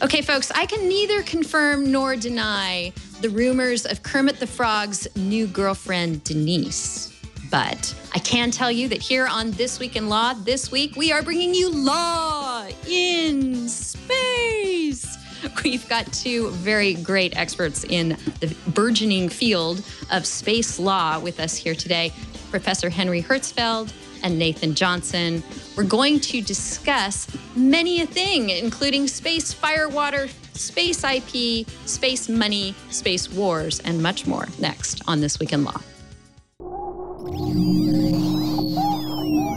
Okay, folks, I can neither confirm nor deny the rumors of Kermit the Frog's new girlfriend, Denise. But I can tell you that here on This Week in Law, this week, we are bringing you Law in Space. We've got two very great experts in the burgeoning field of space law with us here today, Professor Henry Hertzfeld and Nathan Johnson. We're going to discuss many a thing, including space firewater, space IP, space money, space wars, and much more next on This Week in Law.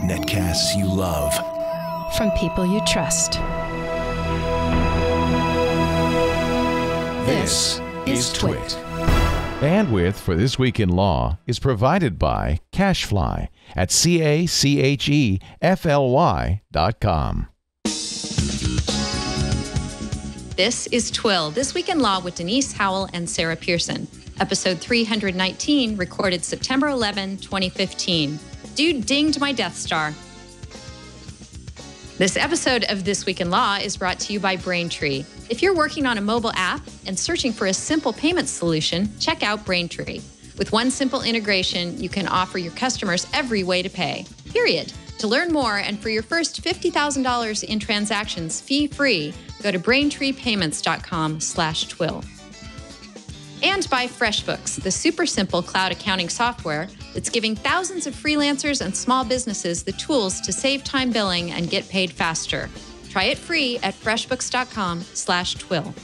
Netcasts you love. From people you trust. This is TWiL. Bandwidth for This Week in Law is provided by CashFly at CACHEFLY.com. This is TWiL, This Week in Law with Denise, Howell, and Sarah Pearson. Episode 319, recorded September 11, 2015. Dude dinged my Death Star. This episode of This Week in Law is brought to you by Braintree. If you're working on a mobile app and searching for a simple payment solution, check out Braintree. With one simple integration, you can offer your customers every way to pay, period. To learn more and for your first $50,000 in transactions fee-free, go to braintreepayments.com/TWiL. And by FreshBooks, the super simple cloud accounting software that's giving thousands of freelancers and small businesses the tools to save time billing and get paid faster. Try it free at freshbooks.com/TWiL.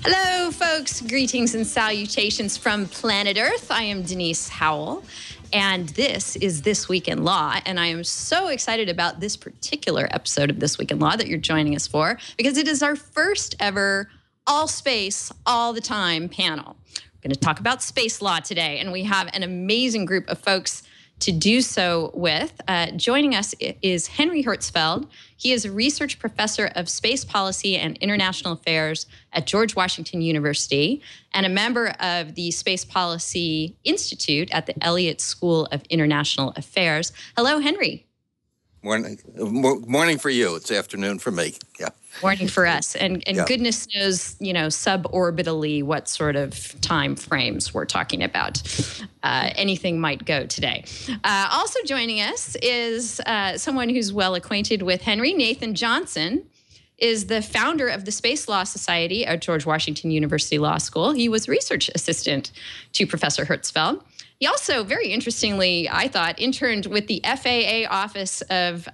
Hello, folks. Greetings and salutations from planet Earth. I am Denise Howell, and this is This Week in Law. And I am so excited about this particular episode of This Week in Law that you're joining us for, because it is our first ever all space, all the time panel. We're going to talk about space law today, and we have an amazing group of folks to do so with. Joining us is Henry Hertzfeld. He is a research professor of space policy and international affairs at George Washington University and a member of the Space Policy Institute at the Elliott School of International Affairs. Hello, Henry. Morning for you. It's afternoon for me. Yeah. Morning for us. And Yeah. Goodness knows, suborbitally what sort of time frames we're talking about. Anything might go today. Also joining us is someone who's well acquainted with Henry. Nathan Johnson is the founder of the Space Law Society at George Washington University Law School. He was research assistant to Professor Hertzfeld. He also, very interestingly, I thought, interned with the FAA Office of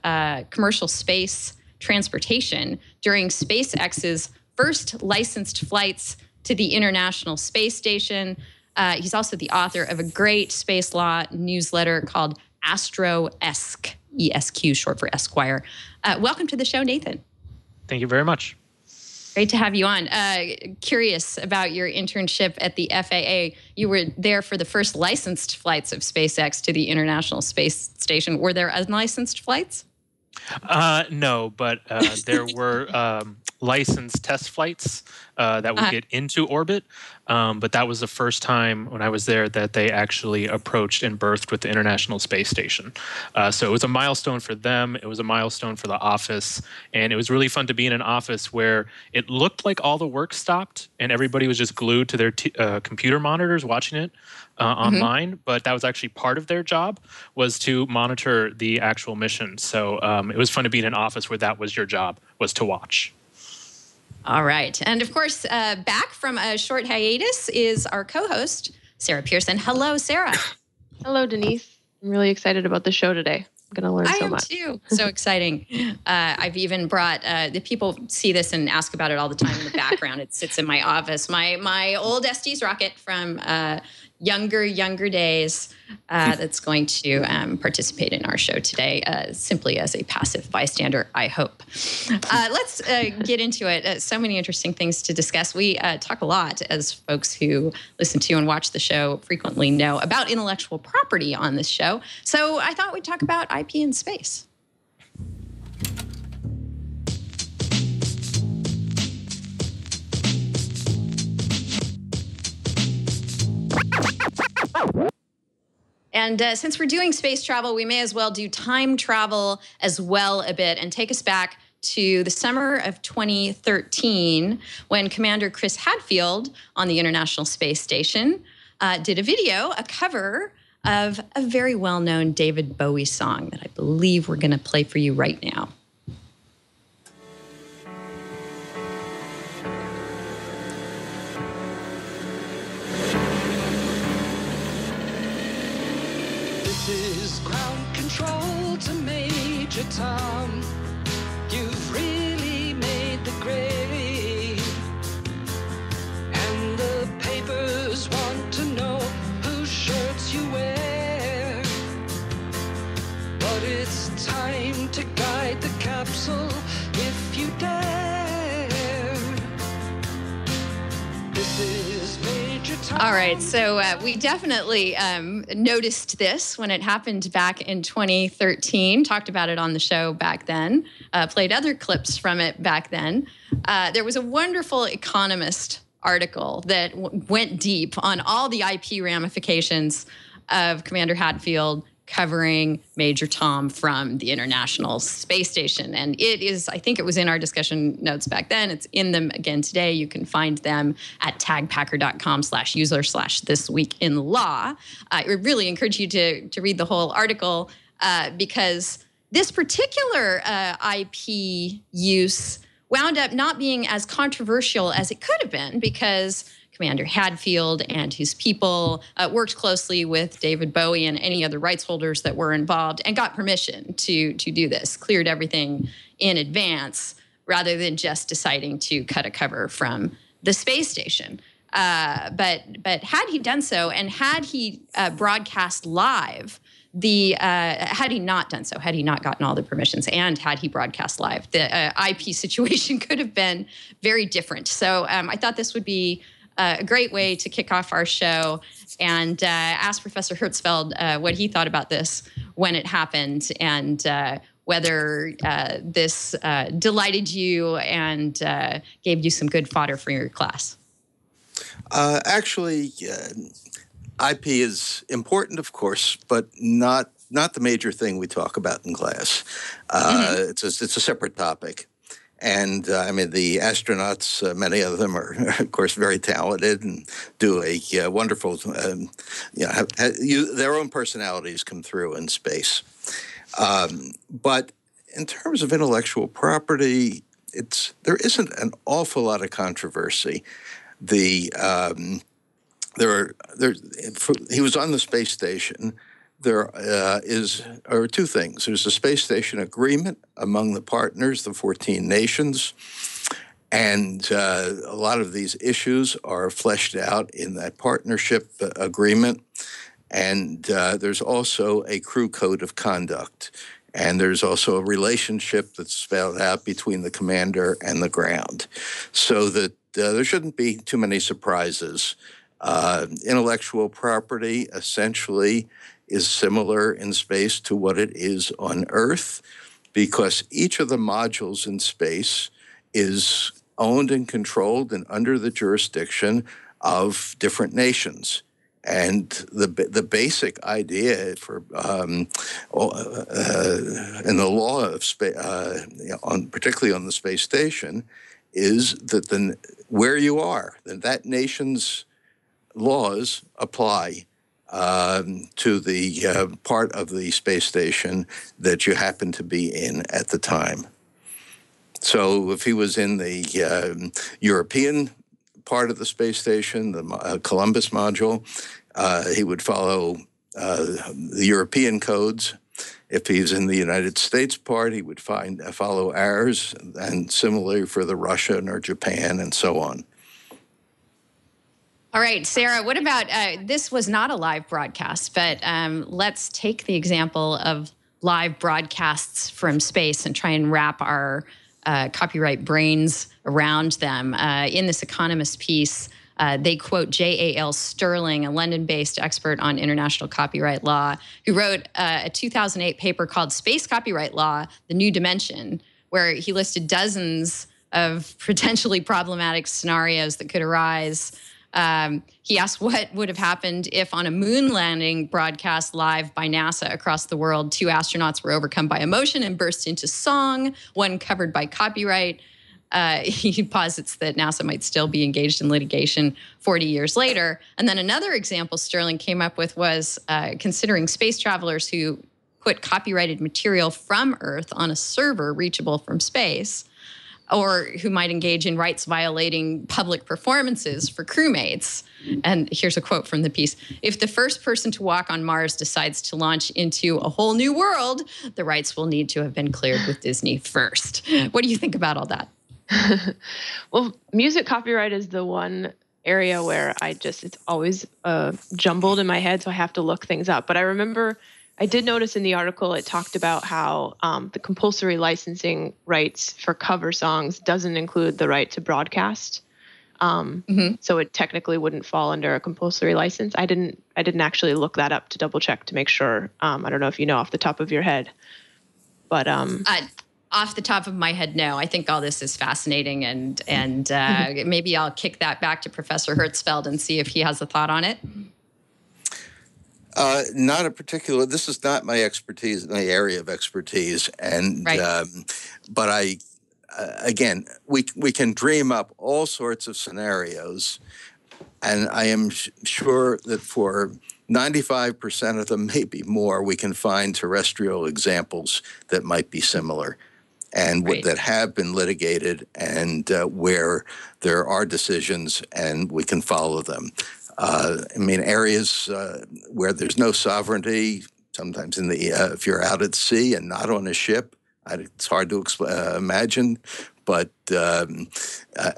Commercial Space Transportation during SpaceX's first licensed flights to the International Space Station. He's also the author of a great space law newsletter called Astro-esque, ESQ, short for Esquire. Welcome to the show, Nathan. Thank you very much. Great to have you on. Curious about your internship at the FAA. You were there for the first licensed flights of SpaceX to the International Space Station. Were there unlicensed flights? No, but there were licensed test flights that would get into orbit. But that was the first time when I was there that they actually approached and berthed with the International Space Station. So it was a milestone for them. It was a milestone for the office. And it was really fun to be in an office where it looked like all the work stopped and everybody was just glued to their computer monitors watching it online. But that was actually part of their job, was to monitor the actual mission. So it was fun to be in an office where that was your job, was to watch. All right. And of course, back from a short hiatus is our co-host, Sarah Pearson. Hello, Sarah. Hello, Denise. I'm really excited about the show today. I'm going to learn so much. I am too. So exciting. I've even brought, the people see this and ask about it all the time in the background. It sits in my office. My old Estes rocket from younger days that's going to participate in our show today simply as a passive bystander, I hope. Let's get into it. So many interesting things to discuss. We talk a lot, as folks who listen to and watch the show frequently know, about intellectual property on this show. So I thought we'd talk about IP in space. And since we're doing space travel, we may as well do time travel as well a bit and take us back to the summer of 2013 when Commander Chris Hadfield on the International Space Station did a video, a cover of a very well-known David Bowie song that I believe we're going to play for you right now. This is ground control to Major Tom. You've really made the grade. And the papers want to know whose shirts you wear. But it's time to guide the capsule if you dare. This is Major Tom. All right, so we definitely noticed this when it happened back in 2013, talked about it on the show back then, played other clips from it back then. There was a wonderful Economist article that went deep on all the IP ramifications of Commander Hadfield covering Major Tom from the International Space Station. And it is, I think it was in our discussion notes back then. It's in them again today. You can find them at tagpacker.com/user/thisweekinlaw. I would really encourage you to read the whole article because this particular IP use wound up not being as controversial as it could have been because Commander Hadfield and his people worked closely with David Bowie and any other rights holders that were involved and got permission to do this, cleared everything in advance rather than just deciding to cut a cover from the space station. But had he done so and had he broadcast live, had he not done so, had he not gotten all the permissions and had he broadcast live, the IP situation could have been very different. So I thought this would be a great way to kick off our show and ask Professor Hertzfeld what he thought about this when it happened and whether this delighted you and gave you some good fodder for your class. Actually, IP is important, of course, but not the major thing we talk about in class. It's a separate topic. And I mean, the astronauts, many of them are, of course, very talented and do a wonderful, their own personalities come through in space. But in terms of intellectual property, there isn't an awful lot of controversy. He was on the space station. There are two things. There's a space station agreement among the partners, the 14 nations, and a lot of these issues are fleshed out in that partnership agreement. And there's also a crew code of conduct. And there's also a relationship that's spelled out between the commander and the ground, so that there shouldn't be too many surprises. Intellectual property essentially is similar in space to what it is on Earth, because each of the modules in space is owned and controlled and under the jurisdiction of different nations. And the basic idea for in the law of space, particularly on the space station, is that where you are, that nation's laws apply to the part of the space station that you happen to be in at the time. So if he was in the European part of the space station, the Columbus module, he would follow the European codes. If he's in the United States part, he would follow ours, and similarly for the Russian or Japan and so on. All right, Sarah, what about, this was not a live broadcast, but let's take the example of live broadcasts from space and try and wrap our copyright brains around them. In this Economist piece, they quote J.A.L. Sterling, a London-based expert on international copyright law, who wrote a 2008 paper called Space Copyright Law, The New Dimension, where he listed dozens of potentially problematic scenarios that could arise He asked what would have happened if on a moon landing broadcast live by NASA across the world, 2 astronauts were overcome by emotion and burst into song, one covered by copyright. He posits that NASA might still be engaged in litigation 40 years later. And then another example Sterling came up with was considering space travelers who put copyrighted material from Earth on a server reachable from space, or who might engage in rights-violating public performances for crewmates. And here's a quote from the piece. If the first person to walk on Mars decides to launch into a whole new world, the rights will need to have been cleared with Disney first. What do you think about all that? Well, music copyright is the one area where it's always jumbled in my head, so I have to look things up. But I did notice in the article it talked about how the compulsory licensing rights for cover songs doesn't include the right to broadcast. So it technically wouldn't fall under a compulsory license. I didn't actually look that up to double check to make sure. I don't know if you know off the top of your head, but off the top of my head, no. I think all this is fascinating, and maybe I'll kick that back to Professor Hertzfeld and see if he has a thought on it. Not a particular. This is not my expertise, my area of expertise, and right. But again, we can dream up all sorts of scenarios, and I am sure that for 95% of them, maybe more, we can find terrestrial examples that might be similar, and right. that have been litigated, and where there are decisions, and we can follow them. Areas where there's no sovereignty, sometimes if you're out at sea and not on a ship, it's hard to imagine, but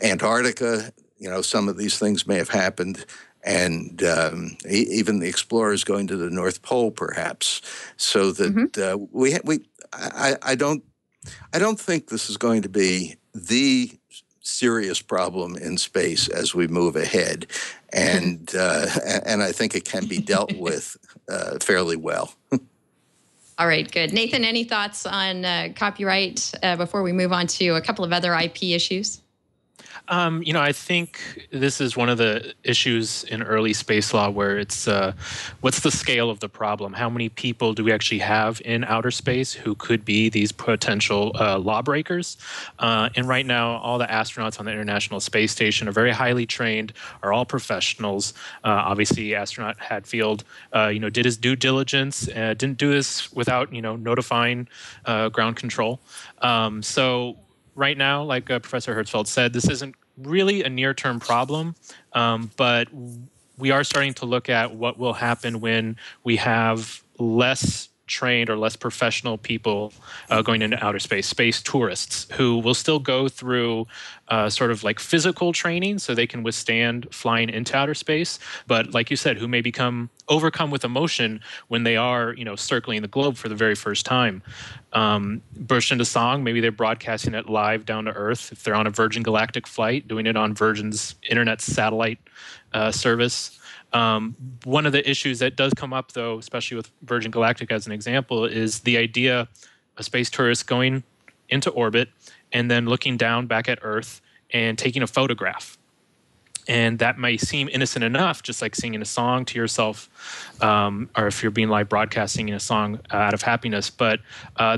Antarctica, some of these things may have happened, and even the explorers going to the North Pole, perhaps, so that I don't think this is going to be the serious problem in space as we move ahead, and I think it can be dealt with fairly well. All right, good. Nathan, any thoughts on copyright before we move on to a couple of other IP issues? I think this is one of the issues in early space law where it's what's the scale of the problem? How many people do we actually have in outer space who could be these potential lawbreakers? And right now, all the astronauts on the International Space Station are very highly trained, are all professionals. Obviously, astronaut Hadfield, did his due diligence, didn't do this without, notifying ground control. So right now, like Professor Hertzfeld said, this isn't really a near-term problem, but we are starting to look at what will happen when we have less trained or less professional people going into outer space, space tourists who will still go through sort of like physical training so they can withstand flying into outer space. But like you said, who may become overcome with emotion when they are, circling the globe for the very first time. Burst into song, maybe they're broadcasting it live down to Earth. If they're on a Virgin Galactic flight, doing it on Virgin's internet satellite service. One of the issues that does come up, though, especially with Virgin Galactic as an example, is the idea of space tourists going into orbit and then looking down back at Earth and taking a photograph. And that may seem innocent enough, just like singing a song to yourself, or if you're being live broadcasting a song out of happiness. But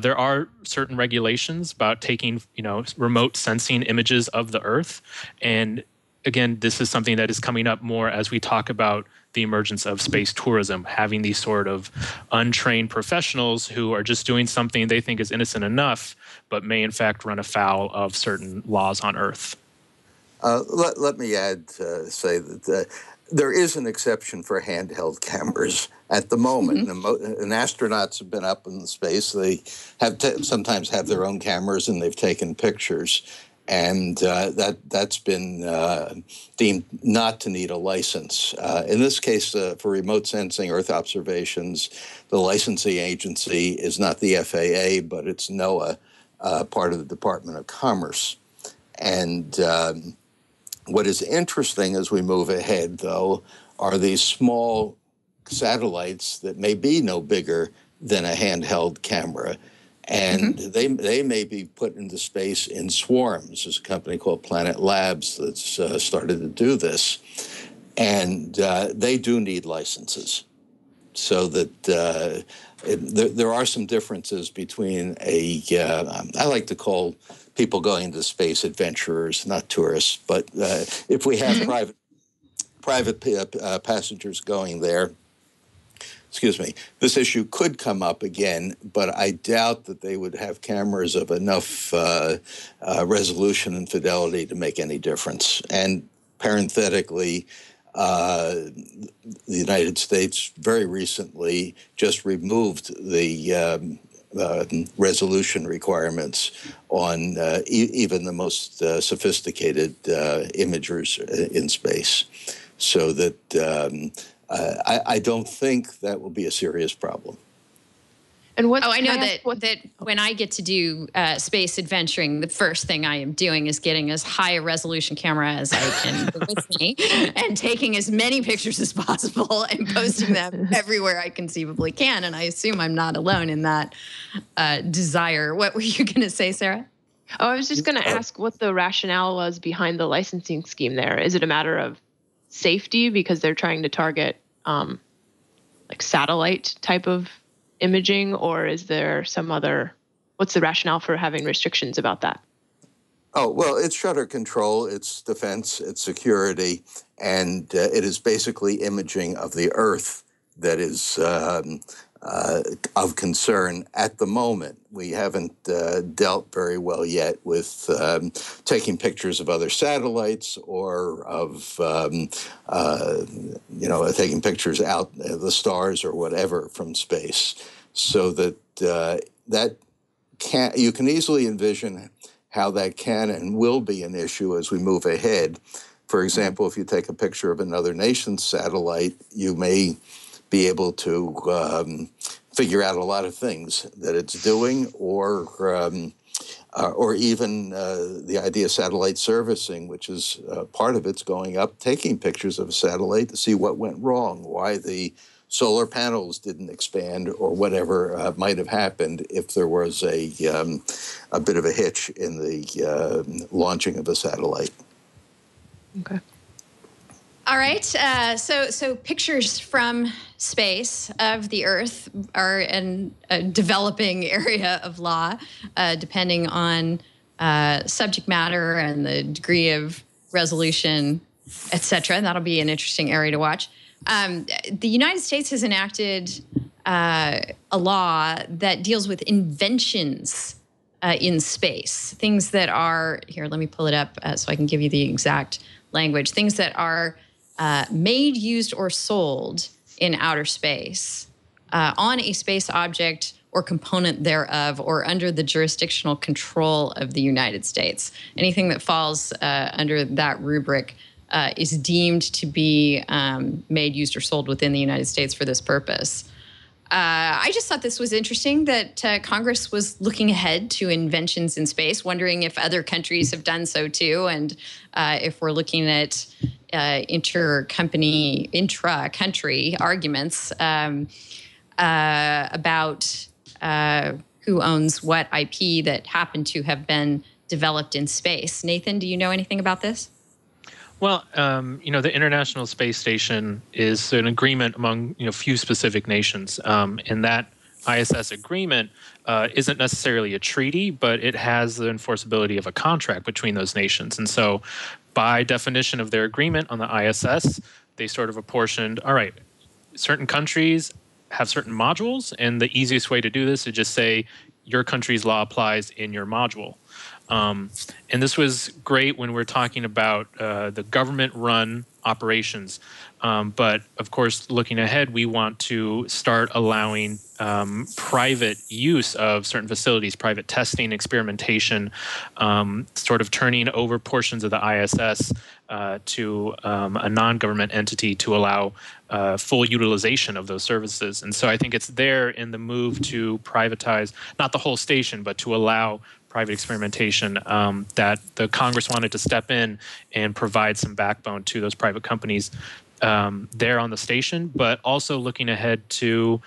there are certain regulations about taking, remote sensing images of the Earth. And again, this is something that is coming up more as we talk about the emergence of space tourism, having these sort of untrained professionals who are just doing something they think is innocent enough, but may in fact run afoul of certain laws on Earth. Let me add, say that there is an exception for handheld cameras at the moment. And astronauts have been up in space. They have sometimes have their own cameras, and they've taken pictures. And that's been deemed not to need a license. In this case, for remote sensing Earth observations, the licensing agency is not the FAA, but it's NOAA, part of the Department of Commerce. And what is interesting as we move ahead, though, are these small satellites that may be no bigger than a handheld camera. And they may be put into space in swarms. There's a company called Planet Labs that's started to do this. And they do need licenses. So that there are some differences between I like to call people going into space adventurers, not tourists, but if we have private passengers going there, excuse me, this issue could come up again, but I doubt that they would have cameras of enough resolution and fidelity to make any difference. And parenthetically, the United States very recently just removed the resolution requirements on even the most sophisticated imagers in space, so that I don't think that will be a serious problem. And what? I know that when I get to do space adventuring, the first thing I am doing is getting as high a resolution camera as I can with me and taking as many pictures as possible and posting them everywhere I conceivably can. And I assume I'm not alone in that desire. What were you going to say, Sarah? Oh, I was just going to ask what the rationale was behind the licensing scheme there. Is it a matter of safety because they're trying to target like satellite type of imaging, or is there some other, what's the rationale for having restrictions about that? Oh, well, it's shutter control, it's defense, it's security, and it is basically imaging of the Earth that is of concern at the moment. We haven't dealt very well yet with taking pictures of other satellites or of, taking pictures out the stars or whatever from space. So that you can easily envision how that can and will be an issue as we move ahead. For example, if you take a picture of another nation's satellite, you may be able to figure out a lot of things that it's doing, or even the idea of satellite servicing, which is part of it's going up, taking pictures of a satellite to see what went wrong, why the solar panels didn't expand, or whatever might have happened if there was a bit of a hitch in the launching of a satellite. Okay. All right. So pictures from space of the Earth are in a developing area of law, depending on subject matter and the degree of resolution, et cetera. That'll be an interesting area to watch. The United States has enacted a law that deals with inventions in space, things that are, here, let me pull it up so I can give you the exact language, things that are made, used, or sold in outer space on a space object or component thereof, or under the jurisdictional control of the United States. Anything that falls under that rubric is deemed to be made, used, or sold within the United States for this purpose. I just thought this was interesting that Congress was looking ahead to inventions in space, wondering if other countries have done so too, and if we're looking at intra-country arguments about who owns what IP that happened to have been developed in space. Nathan, do you know anything about this? Well, the International Space Station is an agreement among few specific nations, and that ISS agreement isn't necessarily a treaty, but it has the enforceability of a contract between those nations. And so, by definition of their agreement on the ISS, they sort of apportioned, all right, certain countries have certain modules, and the easiest way to do this is just say your country's law applies in your module. And this was great when we're talking about the government-run operations. But, of course, looking ahead, we want to start allowing private use of certain facilities, private testing, experimentation, sort of turning over portions of the ISS to a non-government entity to allow full utilization of those services. And so I think it's there in the move to privatize, not the whole station, but to allow private experimentation, that the Congress wanted to step in and provide some backbone to those private companies there on the station, but also looking ahead to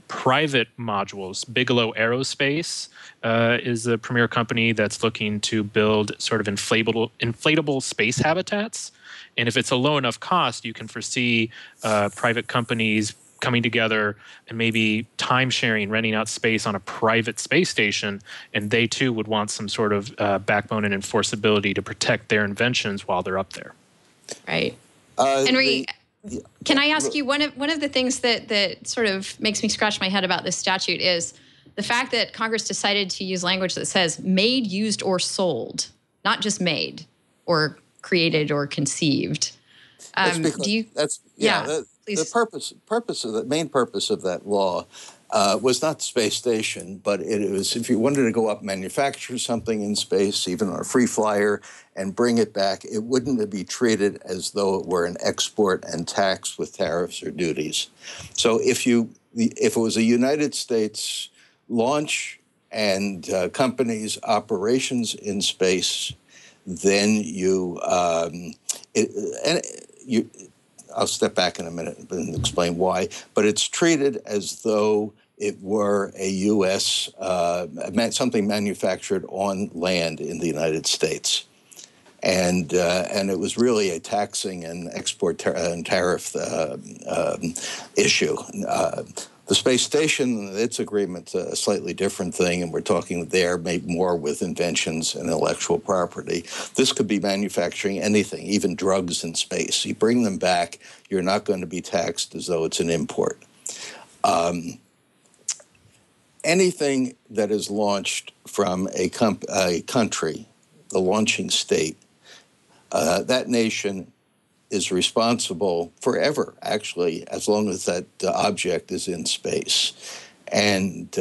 private modules. Bigelow Aerospace is a premier company that's looking to build sort of inflatable space habitats. And if it's a low enough cost, you can foresee private companies coming together and maybe time sharing, renting out space on a private space station, and they too would want some sort of backbone and enforceability to protect their inventions while they're up there. Right. Henry, can I ask you, one of the things that sort of makes me scratch my head about this statute is the fact that Congress decided to use language that says made, used, or sold, not just made or created or conceived. The main purpose of that law was not the space station, but it was if you wanted to go up, manufacture something in space, even on a free flyer, and bring it back, it wouldn't be treated as though it were an export and taxed with tariffs or duties. So if it was a United States launch and companies' operations in space, then I'll step back in a minute and explain why, but it's treated as though it were a U.S., something manufactured on land in the United States. And it was really a taxing and export and tariff issue. The space station, its agreement's a slightly different thing, and we're talking there maybe more with inventions and intellectual property. This could be manufacturing anything, even drugs in space. You bring them back, you're not going to be taxed as though it's an import. Anything that is launched from a country, the launching state, that nation is responsible forever, actually, as long as that object is in space. And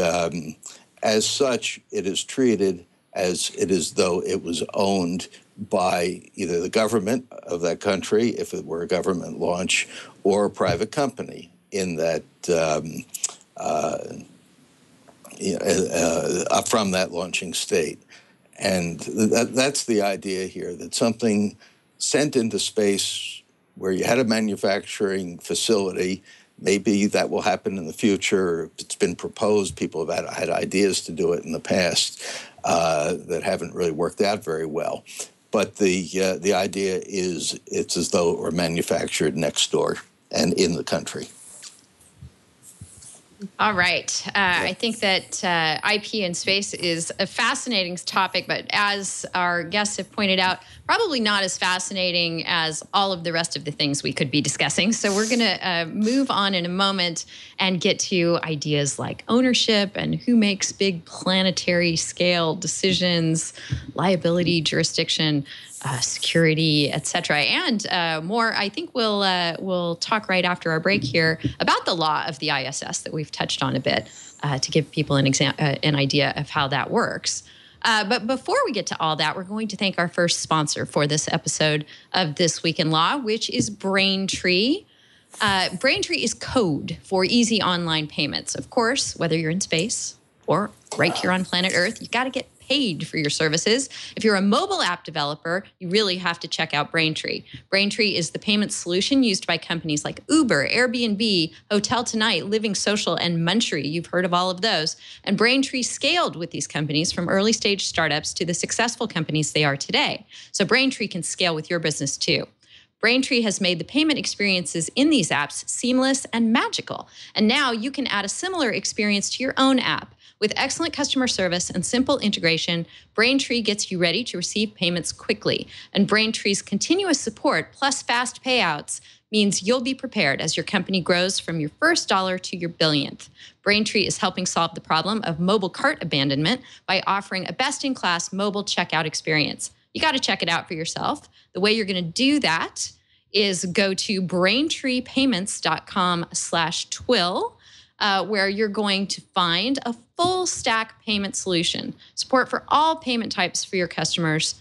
as such, it is treated as it is though it was owned by either the government of that country, if it were a government launch, or a private company in that from that launching state. And that's the idea here, that something sent into space where you had a manufacturing facility, maybe that will happen in the future. It's been proposed. People have had ideas to do it in the past that haven't really worked out very well. But the idea is it's as though it were manufactured next door and in the country. All right. I think that IP in space is a fascinating topic, but as our guests have pointed out, probably not as fascinating as all of the rest of the things we could be discussing. So we're going to move on in a moment and get to ideas like ownership and who makes big planetary scale decisions, liability, jurisdiction, security, et cetera, and more. I think we'll talk right after our break here about the law of the ISS that we've touched on a bit to give people an idea of how that works. But before we get to all that, we're going to thank our first sponsor for this episode of This Week in Law, which is Braintree. Braintree is code for easy online payments. Of course, whether you're in space or right here on planet Earth, you've got to get paid for your services. If you're a mobile app developer, you really have to check out Braintree. Braintree is the payment solution used by companies like Uber, Airbnb, Hotel Tonight, Living Social, and Munchery. You've heard of all of those. And Braintree scaled with these companies from early stage startups to the successful companies they are today. So Braintree can scale with your business too. Braintree has made the payment experiences in these apps seamless and magical. And now you can add a similar experience to your own app. With excellent customer service and simple integration, Braintree gets you ready to receive payments quickly. And Braintree's continuous support plus fast payouts means you'll be prepared as your company grows from your first dollar to your billionth. Braintree is helping solve the problem of mobile cart abandonment by offering a best-in-class mobile checkout experience. You got to check it out for yourself. The way you're going to do that is go to braintreepayments.com/TWiL. Where you're going to find a full stack payment solution. Support for all payment types for your customers.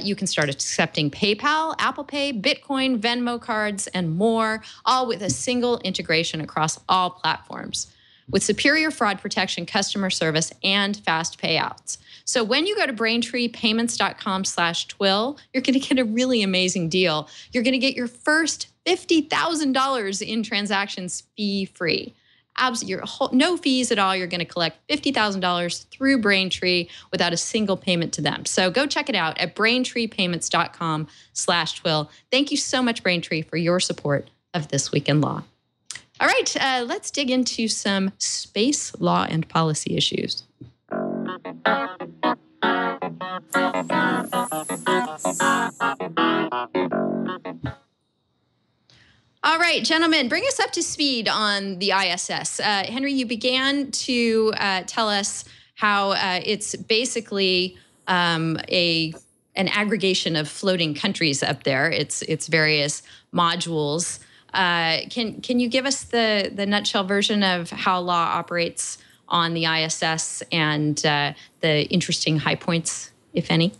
You can start accepting PayPal, Apple Pay, Bitcoin, Venmo cards, and more, all with a single integration across all platforms. with superior fraud protection, customer service, and fast payouts. So when you go to braintreepayments.com/TWiL, you're going to get a really amazing deal. You're going to get your first $50,000 in transactions fee-free. No fees at all. You're going to collect $50,000 through Braintree without a single payment to them. So go check it out at braintreepayments.com/TWiL. Thank you so much, Braintree, for your support of This Week in Law. All right, let's dig into some space law and policy issues. All right, gentlemen, bring us up to speed on the ISS. Henry, you began to tell us how it's basically an aggregation of floating countries up there. It's various modules. Can you give us the nutshell version of how law operates on the ISS and the interesting high points, if any?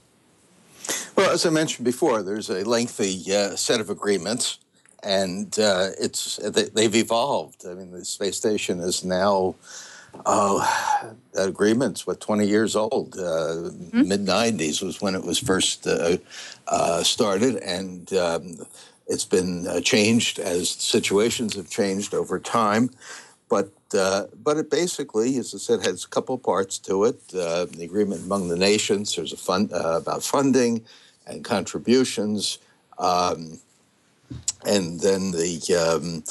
Well, as I mentioned before, there's a lengthy set of agreements, and they've evolved. I mean, the space station is now, that agreement's 20 years old. Mid-90s was when it was first started, and it's been changed as situations have changed over time. But it basically, as I said, has a couple of parts to it. The agreement among the nations, there's about funding and contributions, and then the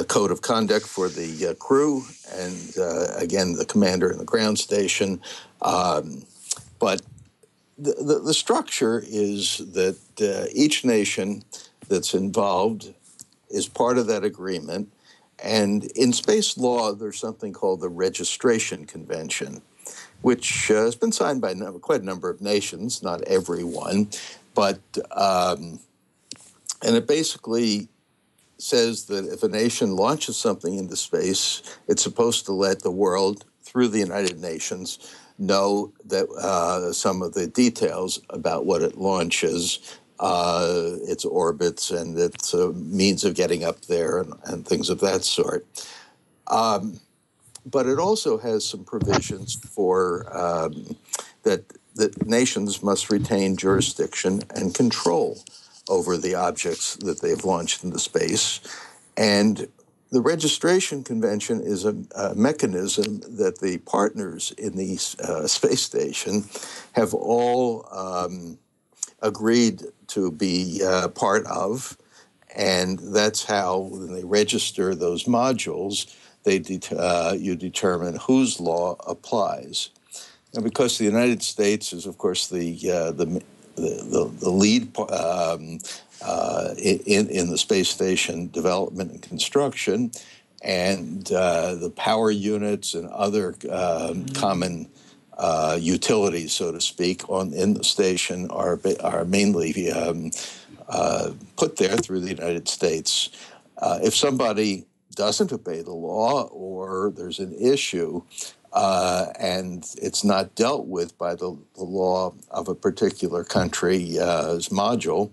code of conduct for the crew, and again, the commander and the ground station. But the structure is that each nation that's involved is part of that agreement. And in space law, there's something called the Registration Convention, which has been signed by quite a number of nations, not every one, but and it basically says that if a nation launches something into space, it's supposed to let the world, through the United Nations, know that some of the details about what it launches, its orbits, and its means of getting up there, and things of that sort. But it also has some provisions for that nations must retain jurisdiction and control over the objects that they've launched into space. And the Registration Convention is a mechanism that the partners in the space station have all agreed to be part of, and that's how, when they register those modules, you determine whose law applies. And because the United States is, of course, the lead in the space station development and construction, and the power units and other common utilities, so to speak, in the station are mainly put there through the United States. If somebody doesn't obey the law, or there's an issue and it's not dealt with by the law of a particular country's module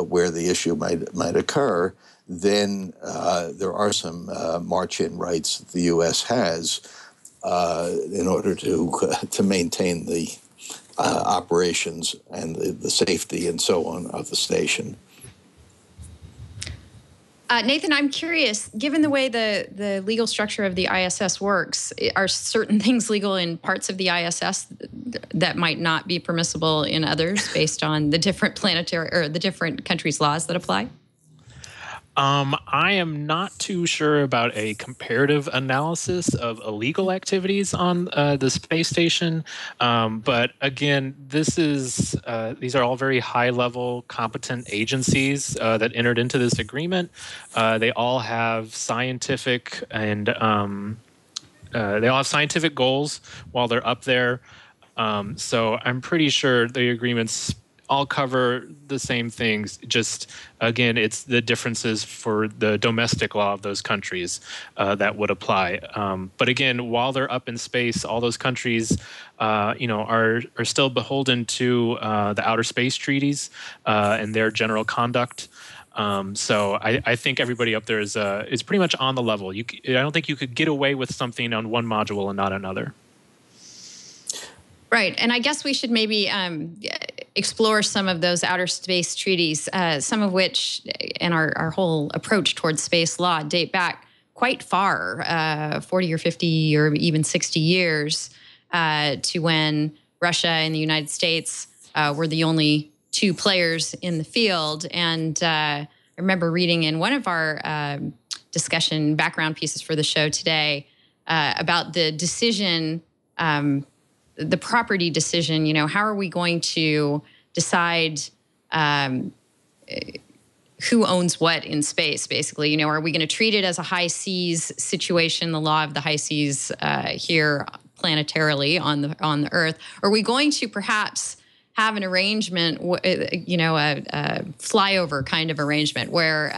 where the issue might occur, then there are some march-in rights that the U.S. has in order to maintain the operations and the safety and so on of the station. Nathan, I'm curious, given the way the legal structure of the ISS works, are certain things legal in parts of the ISS that might not be permissible in others based on the different planetary or the different countries' laws that apply? I am not too sure about a comparative analysis of illegal activities on the space station. But again, these are all very high-level, competent agencies that entered into this agreement. They all have scientific goals while they're up there. So I'm pretty sure the agreements all cover the same things. Just, again, it's the differences for the domestic law of those countries that would apply. But again, while they're up in space, all those countries, are still beholden to the outer space treaties and their general conduct. So I think everybody up there is pretty much on the level. I don't think you could get away with something on one module and not another. Right. And I guess we should maybe explore some of those outer space treaties, some of which, and our whole approach towards space law, date back quite far, 40 or 50 or even 60 years, to when Russia and the United States were the only two players in the field. And I remember reading in one of our discussion background pieces for the show today about the decision, the property decision. You know, how are we going to decide who owns what in space, basically? You know, are we going to treat it as a high seas situation, the law of the high seas here planetarily on the Earth? Or are we going to perhaps have an arrangement, you know, a flyover kind of arrangement where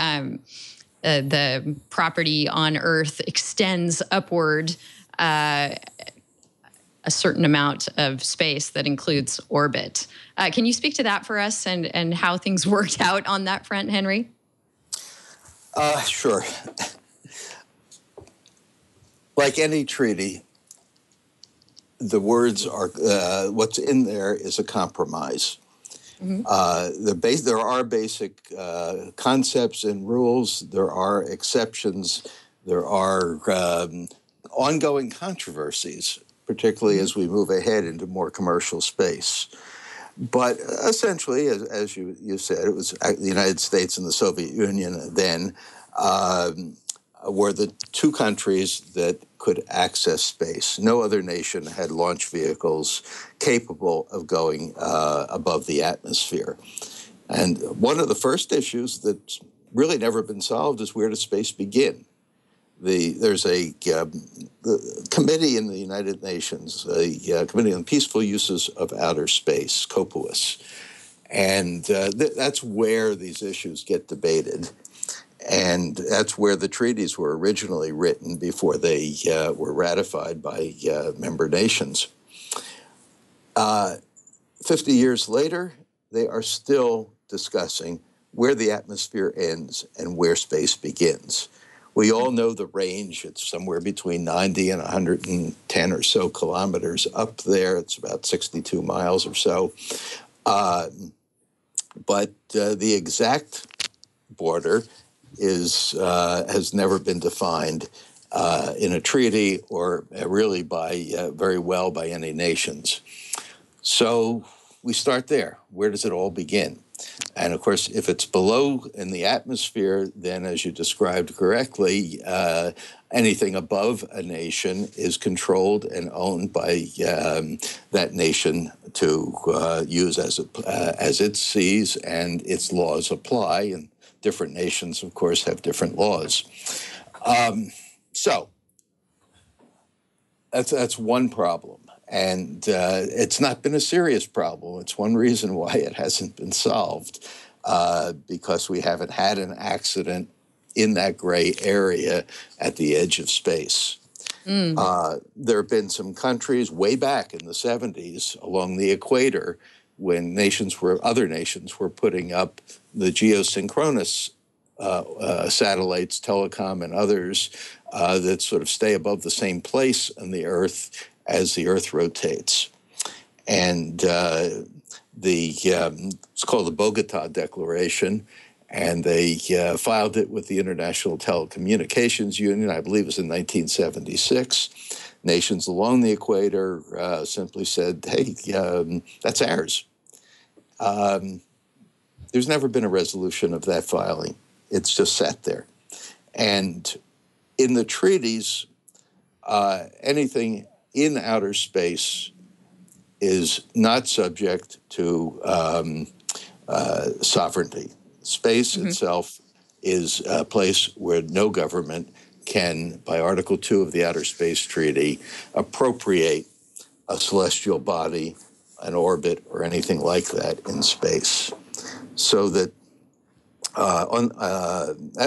the property on Earth extends upward a certain amount of space that includes orbit? Can you speak to that for us and how things worked out on that front, Henry? Sure. Like any treaty, the words are, what's in there is a compromise. Mm-hmm. There are basic concepts and rules. There are exceptions. There are ongoing controversies, particularly as we move ahead into more commercial space. But essentially, as you said, it was the United States and the Soviet Union then were the two countries that could access space. No other nation had launch vehicles capable of going above the atmosphere. And one of the first issues that's really never been solved is, where does space begin? There's a committee in the United Nations, a Committee on Peaceful Uses of Outer Space, COPUOS, and that's where these issues get debated. And that's where the treaties were originally written before they were ratified by member nations. 50 years later, they are still discussing where the atmosphere ends and where space begins. We all know the range. It's somewhere between 90 and 110 or so kilometers up there. It's about 62 miles or so. But the exact border has never been defined in a treaty or really very well by any nations. So we start there. Where does it all begin? And of course, if it's below in the atmosphere, then, as you described correctly, anything above a nation is controlled and owned by that nation to use as it sees, and its laws apply. And different nations, of course, have different laws. So that's one problem. And it's not been a serious problem. It's one reason why it hasn't been solved, because we haven't had an accident in that gray area at the edge of space. There have been some countries way back in the 70s along the equator when other nations were putting up the geosynchronous satellites, telecom and others, that sort of stay above the same place on the Earth as the Earth rotates. And it's called the Bogota Declaration, and they filed it with the International Telecommunications Union. I believe it was in 1976. Nations along the equator simply said, hey, that's ours. There's never been a resolution of that filing. It's just sat there. And in the treaties, anything in outer space is not subject to sovereignty. Space itself is a place where no government can, by Article 2 of the Outer Space Treaty, appropriate a celestial body, an orbit, or anything like that in space. So that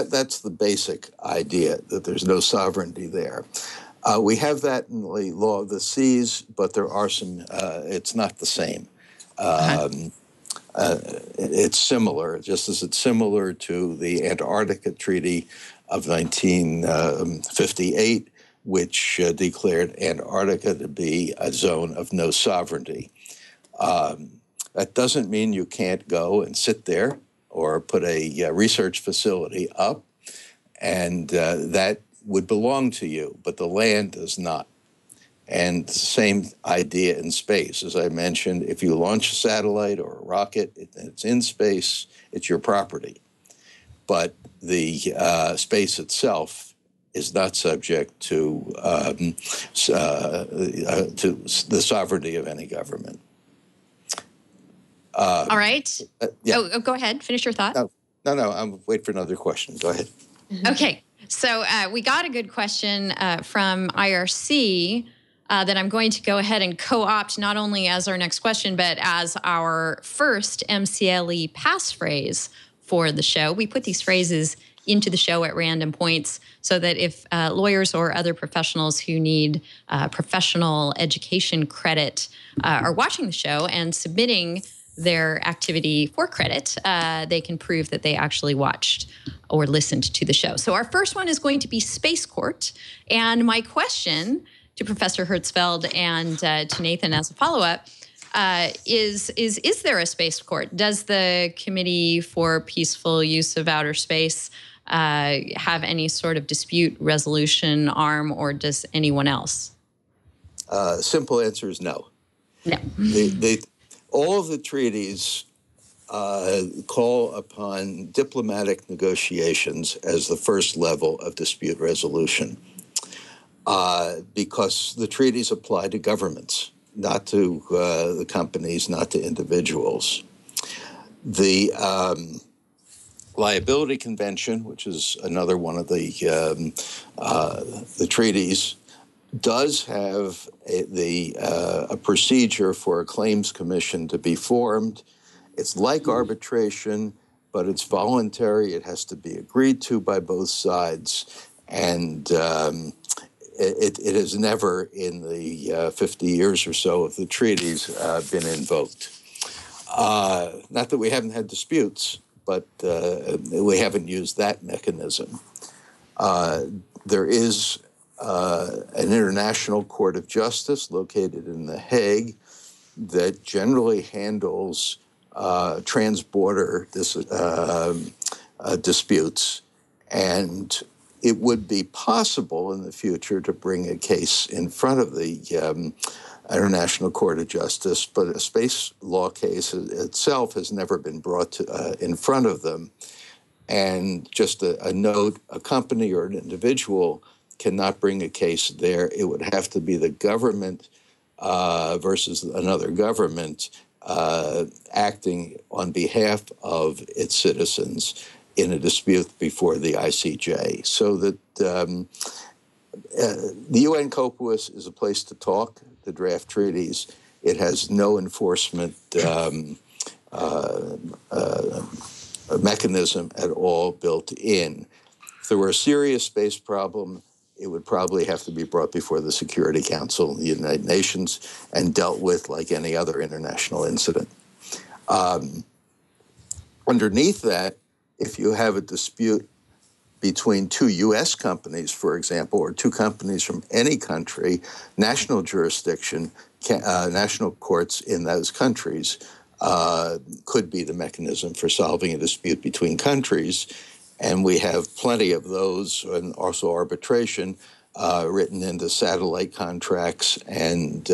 that's the basic idea, that there's no sovereignty there. We have that in the law of the seas, but there are some, it's not the same. it's similar, just as it's similar to the Antarctica Treaty of 1958, which declared Antarctica to be a zone of no sovereignty. That doesn't mean you can't go and sit there or put a research facility up, and that would belong to you, but the land does not. And the same idea in space. As I mentioned, if you launch a satellite or a rocket, it's in space, it's your property. But the space itself is not subject to the sovereignty of any government. All right. Yeah. Oh, go ahead. Finish your thought. No, I'm waiting for another question. Go ahead. Okay. So we got a good question from IRC that I'm going to go ahead and co-opt not only as our next question, but as our first MCLE passphrase for the show. We put these phrases into the show at random points so that if lawyers or other professionals who need professional education credit are watching the show and submitting their activity for credit, they can prove that they actually watched or listened to the show. So our first one is going to be Space Court. And my question to Professor Hertzfeld and to Nathan as a follow-up is there a space court? Does the Committee for Peaceful Use of Outer Space have any sort of dispute resolution arm, or does anyone else? Simple answer is no. No. All of the treaties call upon diplomatic negotiations as the first level of dispute resolution. Because the treaties apply to governments, not to the companies, not to individuals. The Liability Convention, which is another one of the treaties, does have a procedure for a claims commission to be formed. It's like arbitration, but it's voluntary. It has to be agreed to by both sides, and it has never, in the 50 years or so of the treaties, been invoked. Not that we haven't had disputes, but we haven't used that mechanism. There is an International Court of Justice located in The Hague that generally handles transborder disputes, and it would be possible in the future to bring a case in front of the International Court of Justice, but a space law case itself has never been brought in front of them. And just a note, a company or an individual cannot bring a case there. It would have to be the government versus another government acting on behalf of its citizens in a dispute before the ICJ. So that the UN COPUOS is a place to talk, to draft treaties. It has no enforcement mechanism at all built in. If there were a serious space problem, it would probably have to be brought before the Security Council of the United Nations and dealt with like any other international incident. Underneath that, if you have a dispute between two U.S. companies, for example, or two companies from any country, national jurisdiction, national courts in those countries could be the mechanism for solving a dispute between countries. And we have plenty of those, and also arbitration written into satellite contracts and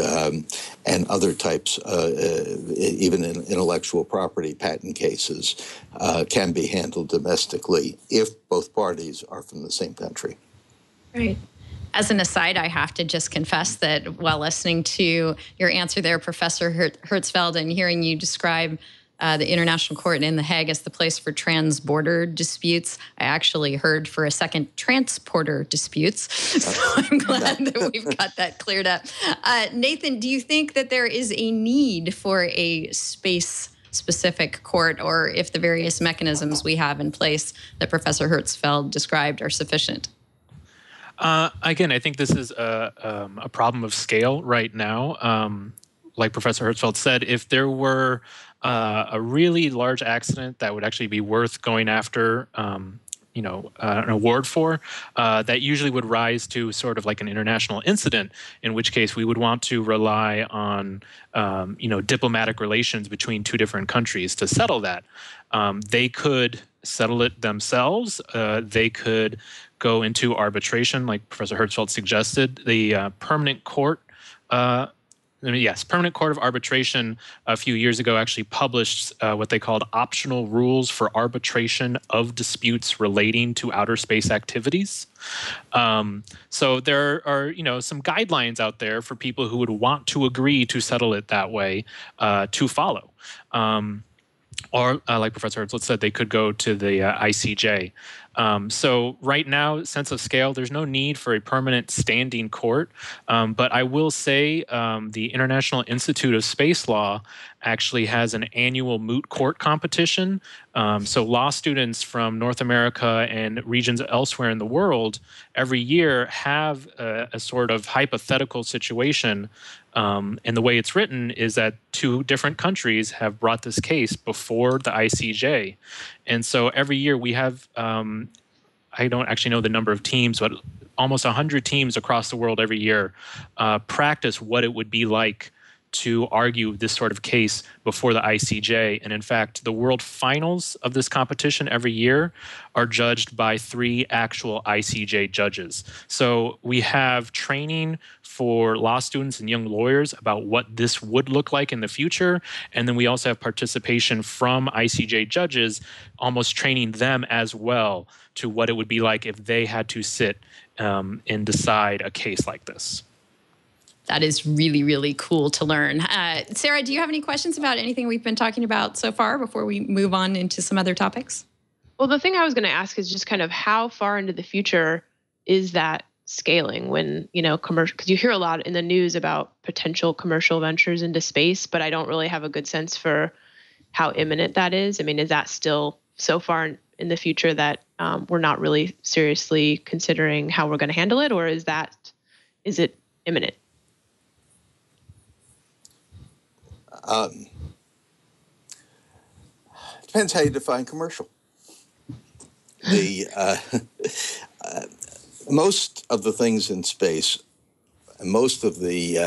other types, even in intellectual property patent cases, can be handled domestically if both parties are from the same country. Right. As an aside, I have to just confess that while listening to your answer there, Professor Hertzfeld, and hearing you describe the International Court in The Hague as the place for trans-border disputes, I actually heard for a second transporter disputes. So I'm glad that we've got that cleared up. Nathan, do you think that there is a need for a space-specific court, or if the various mechanisms we have in place that Professor Hertzfeld described are sufficient? Again, I think this is a problem of scale right now. Like Professor Hertzfeld said, if there were a really large accident that would actually be worth going after, an award for, that usually would rise to sort of like an international incident, in which case we would want to rely on, diplomatic relations between two different countries to settle that. They could settle it themselves. They could go into arbitration, like Professor Hertzfeld suggested. The Permanent Court Permanent Court of Arbitration a few years ago actually published what they called optional rules for arbitration of disputes relating to outer space activities. So there are, some guidelines out there for people who would want to agree to settle it that way to follow. Or like Professor Hertzfeld said, they could go to the ICJ. So right now, sense of scale, there's no need for a permanent standing court. But I will say the International Institute of Space Law actually has an annual moot court competition. So law students from North America and regions elsewhere in the world every year have a sort of hypothetical situation. And the way it's written is that two different countries have brought this case before the ICJ. And so every year we have, I don't actually know the number of teams, but almost 100 teams across the world every year practice what it would be like to argue this sort of case before the ICJ. And in fact, the world finals of this competition every year are judged by 3 actual ICJ judges. So we have training for law students and young lawyers about what this would look like in the future. And then we also have participation from ICJ judges, almost training them as well to what it would be like if they had to sit and decide a case like this. That is really, really cool to learn. Sarah, do you have any questions about anything we've been talking about so far before we move on into some other topics? Well, the thing I was going to ask is just kind of how far into the future is that scaling when, commercial, because you hear a lot in the news about potential commercial ventures into space, but I don't really have a good sense for how imminent that is. I mean, is that still so far in the future that we're not really seriously considering how we're going to handle it, or is it imminent? Depends how you define commercial. The most of the things in space, most of the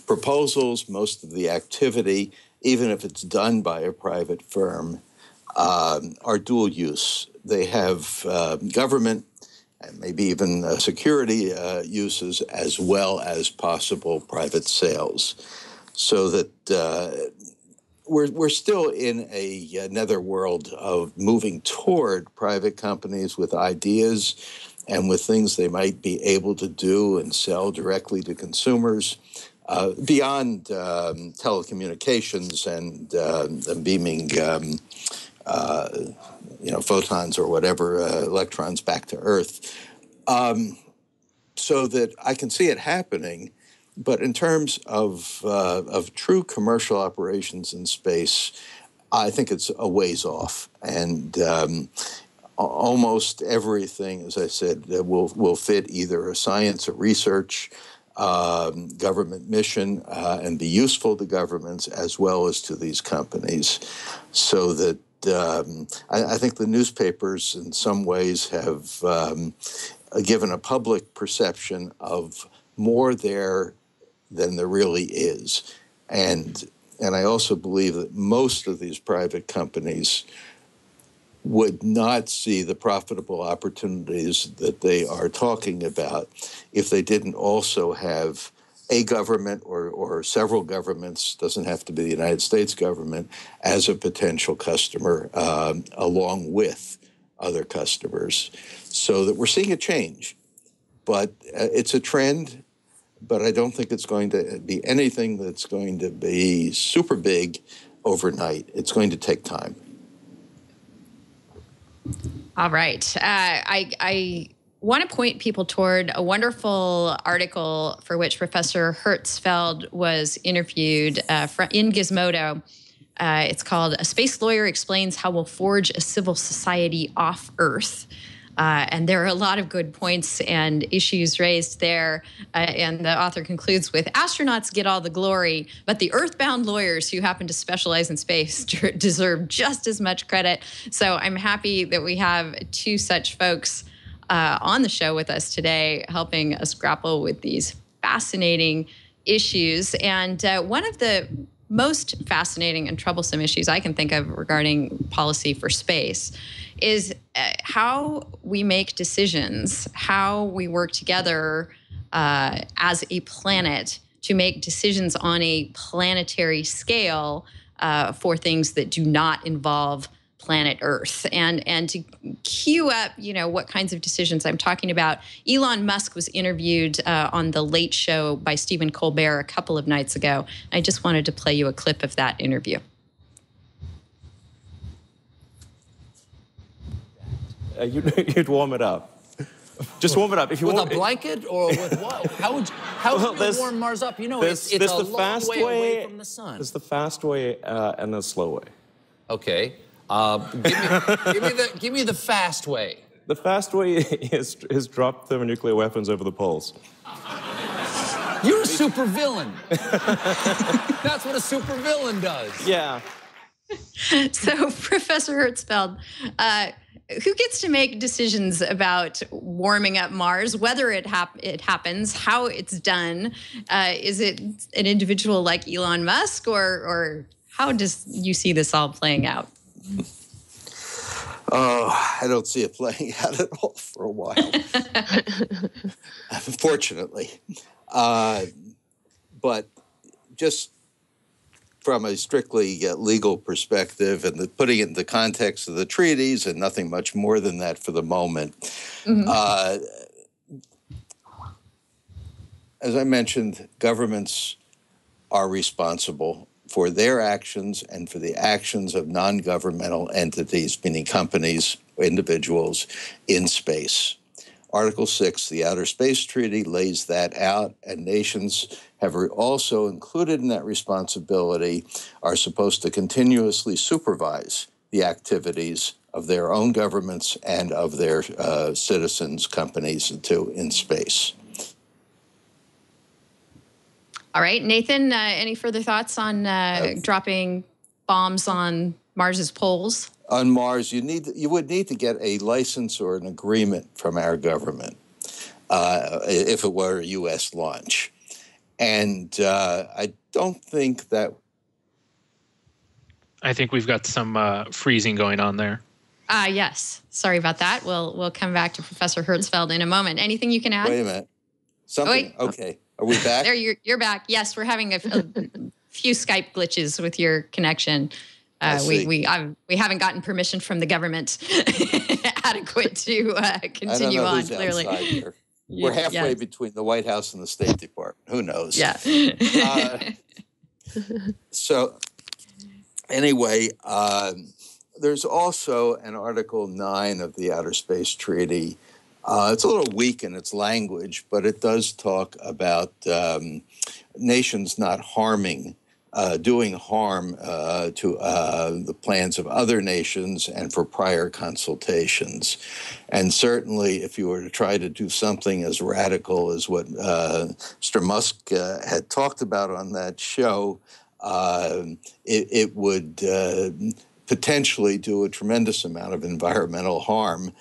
proposals, most of the activity, even if it's done by a private firm, are dual use. They have government and maybe even security uses as well as possible private sales. So that we're still in a netherworld of moving toward private companies with ideas and with things they might be able to do and sell directly to consumers beyond telecommunications and beaming, photons or whatever, electrons back to Earth. So that I can see it happening. But in terms of true commercial operations in space, I think it's a ways off. And almost everything, as I said, will fit either a science or research government mission and be useful to governments as well as to these companies. So that I think the newspapers in some ways have given a public perception of more there than there really is. And I also believe that most of these private companies would not see the profitable opportunities that they are talking about if they didn't also have a government or several governments, doesn't have to be the United States government, as a potential customer along with other customers. So that we're seeing a change, but it's a trend. But I don't think it's going to be anything that's going to be super big overnight. It's going to take time. All right. I want to point people toward a wonderful article for which Professor Hertzfeld was interviewed in Gizmodo. It's called "A Space Lawyer Explains How We'll Forge a Civil Society Off Earth." And there are a lot of good points and issues raised there. And the author concludes with, astronauts get all the glory, but the earthbound lawyers who happen to specialize in space deserve just as much credit. So I'm happy that we have two such folks on the show with us today, helping us grapple with these fascinating issues. And one of the most fascinating and troublesome issues I can think of regarding policy for space is how we make decisions, how we work together as a planet to make decisions on a planetary scale for things that do not involve planet Earth. And to cue up, what kinds of decisions I'm talking about, Elon Musk was interviewed on The Late Show by Stephen Colbert a couple of nights ago. I just wanted to play you a clip of that interview. You'd warm it up. Just warm it up. If you with want, a blanket or with what? How would you warm Mars up? It's a long way away from the sun. There's the fast way and the slow way. Okay. Give me the fast way. The fast way is drop thermonuclear weapons over the poles. You're a supervillain. That's what a supervillain does. Yeah. So, Professor Hertzfeld, who gets to make decisions about warming up Mars, whether it happens, how it's done? Is it an individual like Elon Musk, or how does you see this all playing out? Oh, I don't see it playing out at all for a while, unfortunately. But just from a strictly legal perspective and putting it in the context of the treaties and nothing much more than that for the moment, as I mentioned, governments are responsible for their actions and for the actions of non-governmental entities, meaning companies, individuals, in space. Article 6, the Outer Space Treaty, lays that out, and nations have also included in that responsibility are supposed to continuously supervise the activities of their own governments and of their citizens, companies, too, in space. All right, Nathan, any further thoughts on dropping bombs on Mars's poles? On Mars, you would need to get a license or an agreement from our government if it were a U.S. launch. And I don't think that... I think we've got some freezing going on there. Yes. Sorry about that. We'll come back to Professor Hertzfeld in a moment. Anything you can add? Wait a minute. Something? Oh, okay. Are we back? There, you're back. Yes, we're having a few Skype glitches with your connection. We haven't gotten permission from the government adequate to continue on. Clearly, here. We're halfway between the White House and the State Department. Who knows? Yeah. So, anyway, there's also an Article 9 of the Outer Space Treaty. It's a little weak in its language, but it does talk about nations not doing harm to the plans of other nations and for prior consultations. And certainly, if you were to try to do something as radical as what Mr. Musk had talked about on that show, it would potentially do a tremendous amount of environmental harm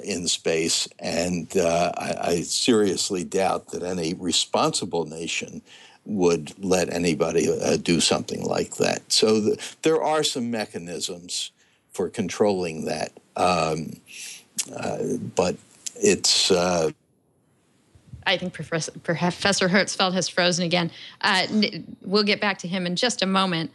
in space, and I seriously doubt that any responsible nation would let anybody do something like that. So there are some mechanisms for controlling that, but it's... I think Professor Hertzfeld has frozen again. We'll get back to him in just a moment.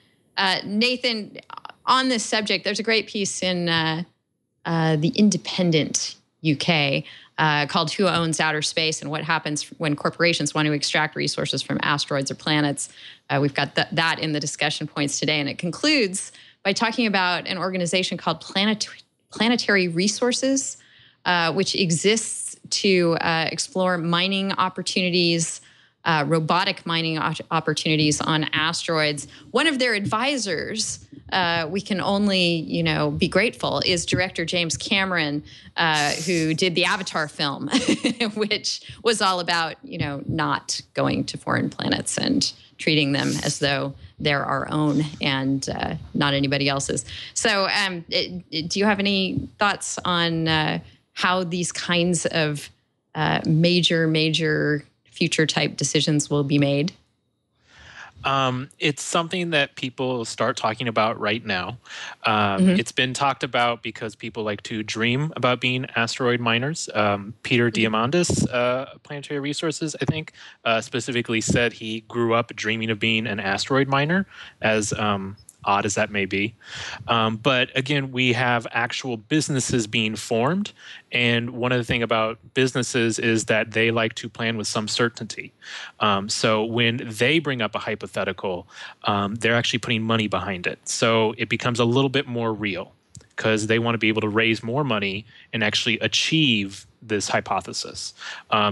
Nathan, on this subject, there's a great piece in The Independent UK called Who Owns Outer Space and What Happens When Corporations Want to Extract Resources from Asteroids or Planets. We've got that in the discussion points today. And it concludes by talking about an organization called Planetary Resources, which exists to explore mining opportunities robotic mining opportunities on asteroids. One of their advisors, we can only, be grateful, is director James Cameron, who did the Avatar film, which was all about, not going to foreign planets and treating them as though they're our own and not anybody else's. So do you have any thoughts on how these kinds of major future type decisions will be made? It's something that people start talking about right now. It's been talked about because people like to dream about being asteroid miners. Peter Diamandis, Planetary Resources, I think, specifically said he grew up dreaming of being an asteroid miner, as odd as that may be. But again, we have actual businesses being formed. And one of the things about businesses is that they like to plan with some certainty. So when they bring up a hypothetical, they're actually putting money behind it. So it becomes a little bit more real because they want to be able to raise more money and actually achieve this hypothesis.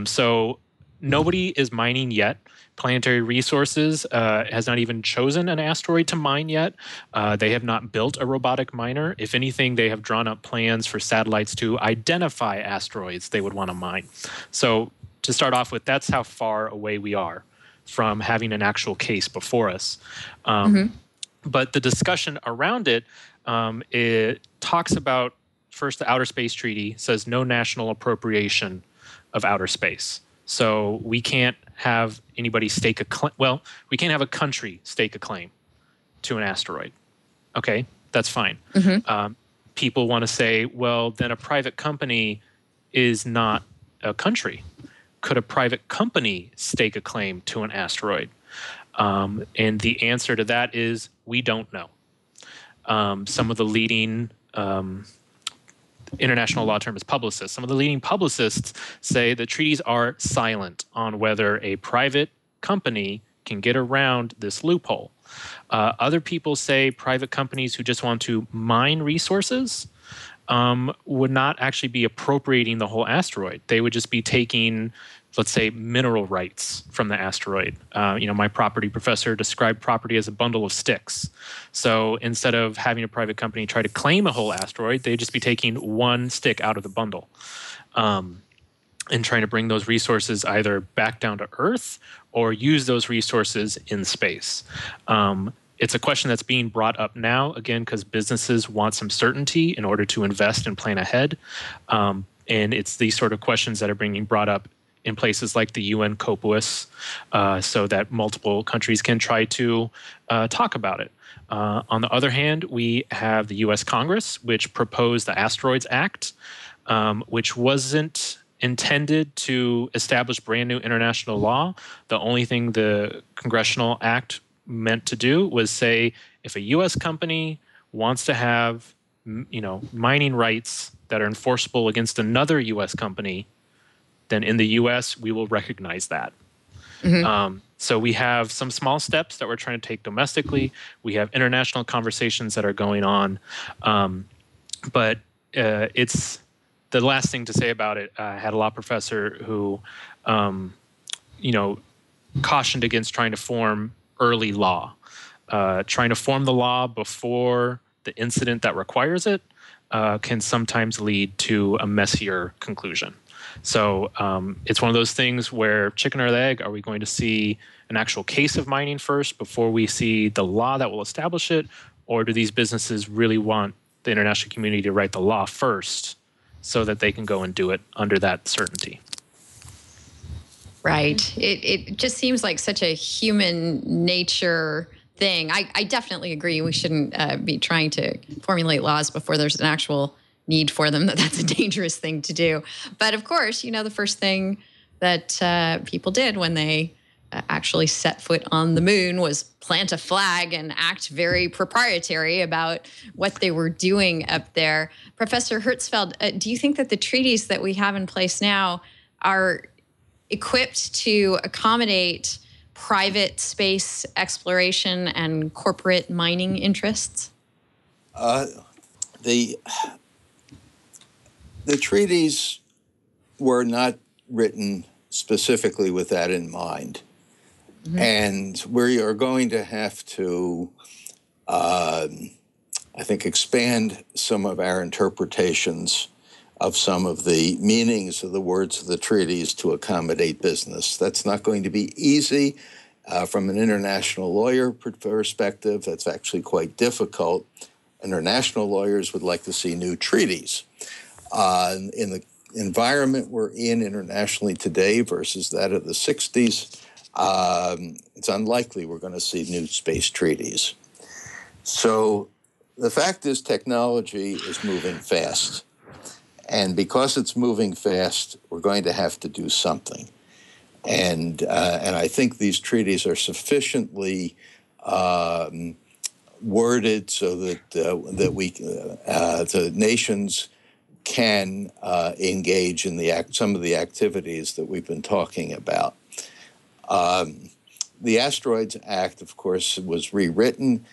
So nobody is mining yet. Planetary Resources has not even chosen an asteroid to mine yet. They have not built a robotic miner. If anything, they have drawn up plans for satellites to identify asteroids they would want to mine. So to start off with, that's how far away we are from having an actual case before us. But the discussion around it, it talks about, first, the Outer Space Treaty says no national appropriation of outer space. So we can't have anybody stake a claim. Well, we can't have a country stake a claim to an asteroid. Okay, that's fine. People want to say, well, then a private company is not a country. Could a private company stake a claim to an asteroid? And the answer to that is we don't know. Some of the leading international law term is publicists. Some of the leading publicists say that treaties are silent on whether a private company can get around this loophole. Other people say private companies who just want to mine resources would not actually be appropriating the whole asteroid. They would just be taking, let's say, mineral rights from the asteroid. My property professor described property as a bundle of sticks. So instead of having a private company try to claim a whole asteroid, they'd just be taking one stick out of the bundle and trying to bring those resources either back down to Earth or use those resources in space. It's a question that's being brought up now, again, because businesses want some certainty in order to invest and plan ahead. And it's these sort of questions that are being brought up in places like the UN COPUOS, so that multiple countries can try to talk about it. On the other hand, we have the US Congress, which proposed the Asteroids Act, which wasn't intended to establish brand new international law. The only thing the Congressional Act meant to do was say, if a US company wants to have, mining rights that are enforceable against another US company, then in the US, we will recognize that. So we have some small steps that we're trying to take domestically. We have international conversations that are going on. But it's the last thing to say about it. I had a law professor who, cautioned against trying to form early law. Trying to form the law before the incident that requires it can sometimes lead to a messier conclusion. So it's one of those things where chicken or the egg, are we going to see an actual case of mining first before we see the law that will establish it? Or do these businesses really want the international community to write the law first so that they can go and do it under that certainty? Right. It just seems like such a human nature thing. I definitely agree. We shouldn't be trying to formulate laws before there's an actual need for them. That's a dangerous thing to do. But of course, the first thing that people did when they actually set foot on the moon was plant a flag and act very proprietary about what they were doing up there. Professor Hertzfeld, do you think that the treaties that we have in place now are equipped to accommodate private space exploration and corporate mining interests? The treaties were not written specifically with that in mind. Mm-hmm. And we are going to have to, I think, expand some of our interpretations of some of the meanings of the words of the treaties to accommodate business. That's not going to be easy. From an international lawyer perspective, that's actually quite difficult. International lawyers would like to see new treaties. In the environment we're in internationally today versus that of the 60s, it's unlikely we're going to see new space treaties. So the fact is technology is moving fast. And because it's moving fast, we're going to have to do something. And I think these treaties are sufficiently worded so that the nations can engage in some of the activities that we've been talking about. The Asteroids Act, of course, was rewritten.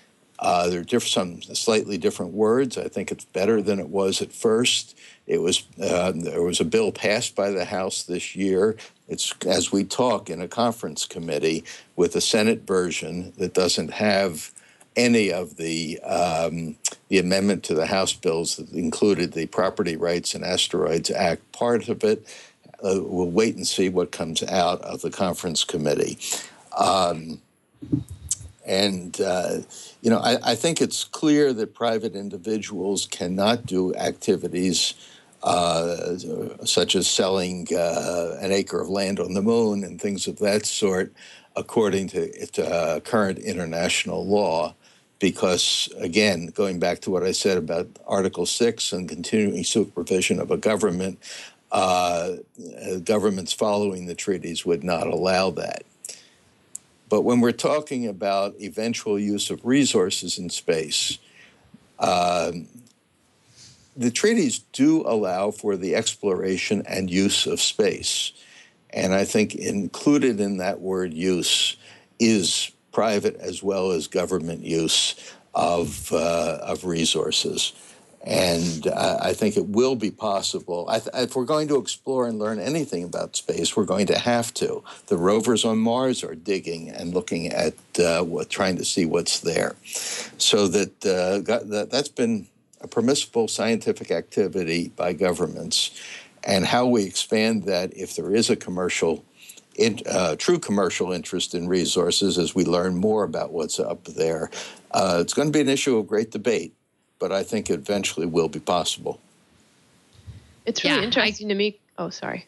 There are some slightly different words. I think it's better than it was at first. There was a bill passed by the House this year. It's, as we talk, in a conference committee with a Senate version that doesn't have any of the amendment to the House bills that included the Property Rights and Asteroids Act part of it. We'll wait and see what comes out of the conference committee. I think it's clear that private individuals cannot do activities such as selling an acre of land on the moon and things of that sort, according to current international law, because, again, going back to what I said about Article 6 and continuing supervision of a government, governments following the treaties would not allow that. But when we're talking about eventual use of resources in space, the treaties do allow for the exploration and use of space. And I think included in that word use is private as well as government use of resources. And I think it will be possible. If we're going to explore and learn anything about space, we're going to have to. The rovers on Mars are digging and looking at trying to see what's there. So that's been a permissible scientific activity by governments. And how we expand that, if there is a true commercial interest in resources as we learn more about what's up there, it's going to be an issue of great debate. But I think it eventually will be possible. It's really interesting to me. Oh, sorry.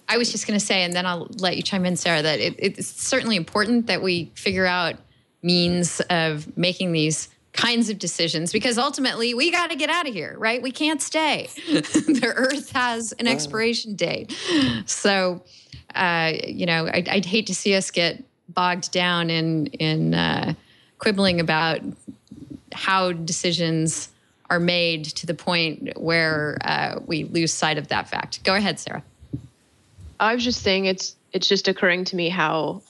I was just going to say, and then I'll let you chime in, Sarah, that it's certainly important that we figure out means of making these kinds of decisions, because ultimately we got to get out of here, right? We can't stay. The Earth has an expiration date. So, I'd hate to see us get bogged down in quibbling about how decisions are made to the point where we lose sight of that fact. Go ahead, Sarah. I was just saying it's just occurring to me how,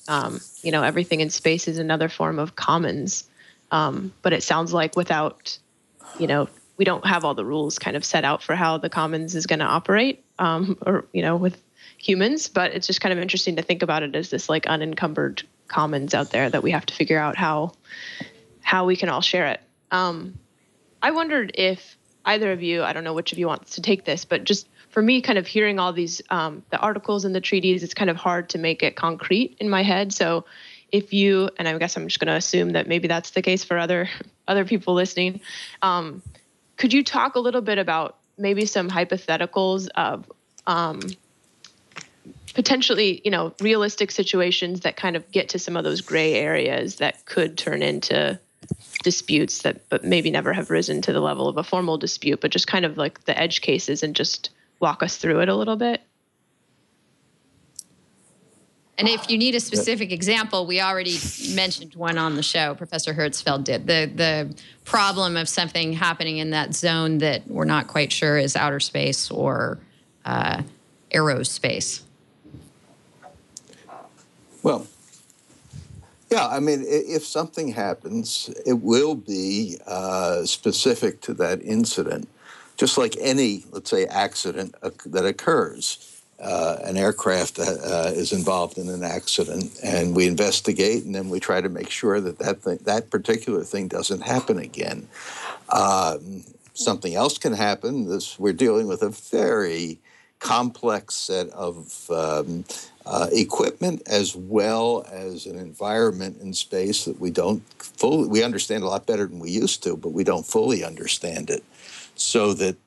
everything in space is another form of commons. But it sounds like without, we don't have all the rules kind of set out for how the commons is going to operate, with humans. But it's just kind of interesting to think about it as this like unencumbered commons out there that we have to figure out how we can all share it. I wondered if either of you, I don't know which of you wants to take this, but just for me, kind of hearing all these, the articles and the treaties, it's kind of hard to make it concrete in my head. So if you, and I guess I'm just going to assume that maybe that's the case for other people listening, could you talk a little bit about maybe some hypotheticals of potentially, realistic situations that kind of get to some of those gray areas that could turn into disputes but maybe never have risen to the level of a formal dispute, but just kind of like the edge cases, and just walk us through it a little bit? And if you need a specific example, we already mentioned one on the show. Professor Hertzfeld did. The problem of something happening in that zone that we're not quite sure is outer space or aerospace. Well, yeah, I mean, if something happens, it will be specific to that incident, just like any, let's say, accident that occurs. an aircraft is involved in an accident, and we investigate, and then we try to make sure that that particular thing doesn't happen again. Something else can happen. We're dealing with a very complex set of equipment as well as an environment in space that we understand a lot better than we used to, but we don't fully understand it. So that,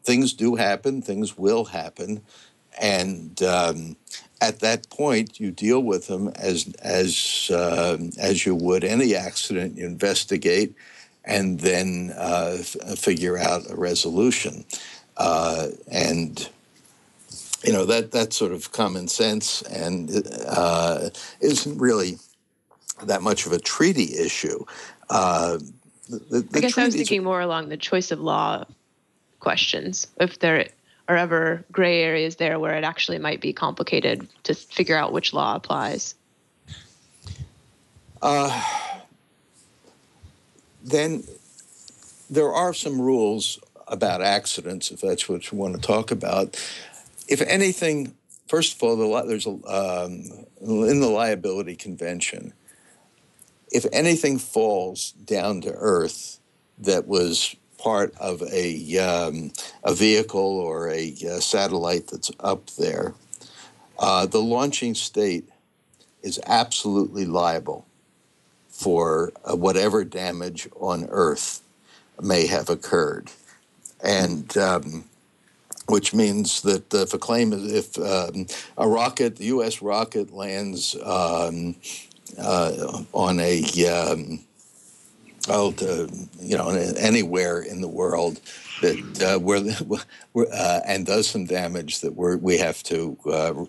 things do happen, things will happen. And at that point, you deal with them as you would any accident. You investigate and then figure out a resolution. That's sort of common sense and isn't really that much of a treaty issue. I guess I was thinking more along the choice of law questions. If there are ever gray areas there where it actually might be complicated to figure out which law applies. Then there are some rules about accidents, if that's what you want to talk about. If anything, first of all, there's in the liability convention, if anything falls down to earth that was part of a vehicle or a satellite that's up there, the launching state is absolutely liable for whatever damage on Earth may have occurred. And which means that if a rocket, the U.S. rocket lands on anywhere in the world that and does some damage, that we have to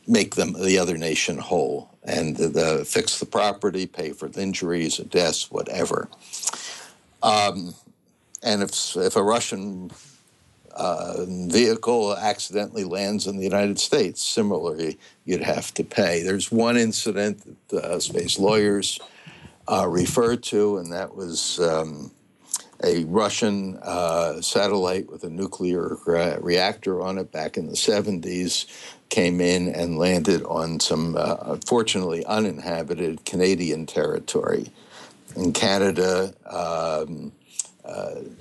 make the other nation whole and fix the property, pay for the injuries, deaths, whatever. And if a Russian vehicle accidentally lands in the United States, similarly, you'd have to pay. There's one incident that space lawyers refer to, and that was a Russian satellite with a nuclear reactor on it back in the 70s, came in and landed on some, unfortunately, uninhabited Canadian territory. And Canada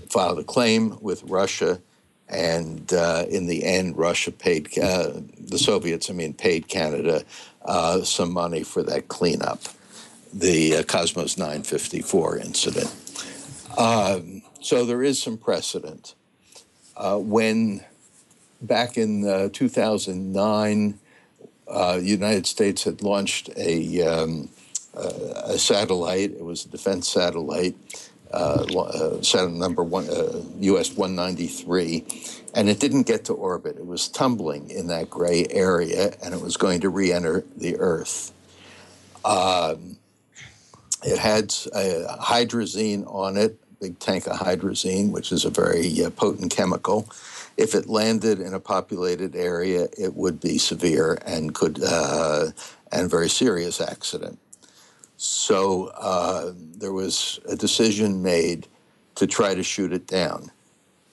filed a claim with Russia, and in the end, Russia paid, the Soviets, paid Canada some money for that cleanup, the Cosmos 954 incident. So there is some precedent. When back in 2009, the United States had launched a satellite. It was a defense satellite, number one, US 193, and it didn't get to orbit. It was tumbling in that gray area, and it was going to re-enter the Earth. It had hydrazine on it, big tank of hydrazine, which is a very potent chemical. If it landed in a populated area, it would be severe and could and very serious accident. So there was a decision made to try to shoot it down,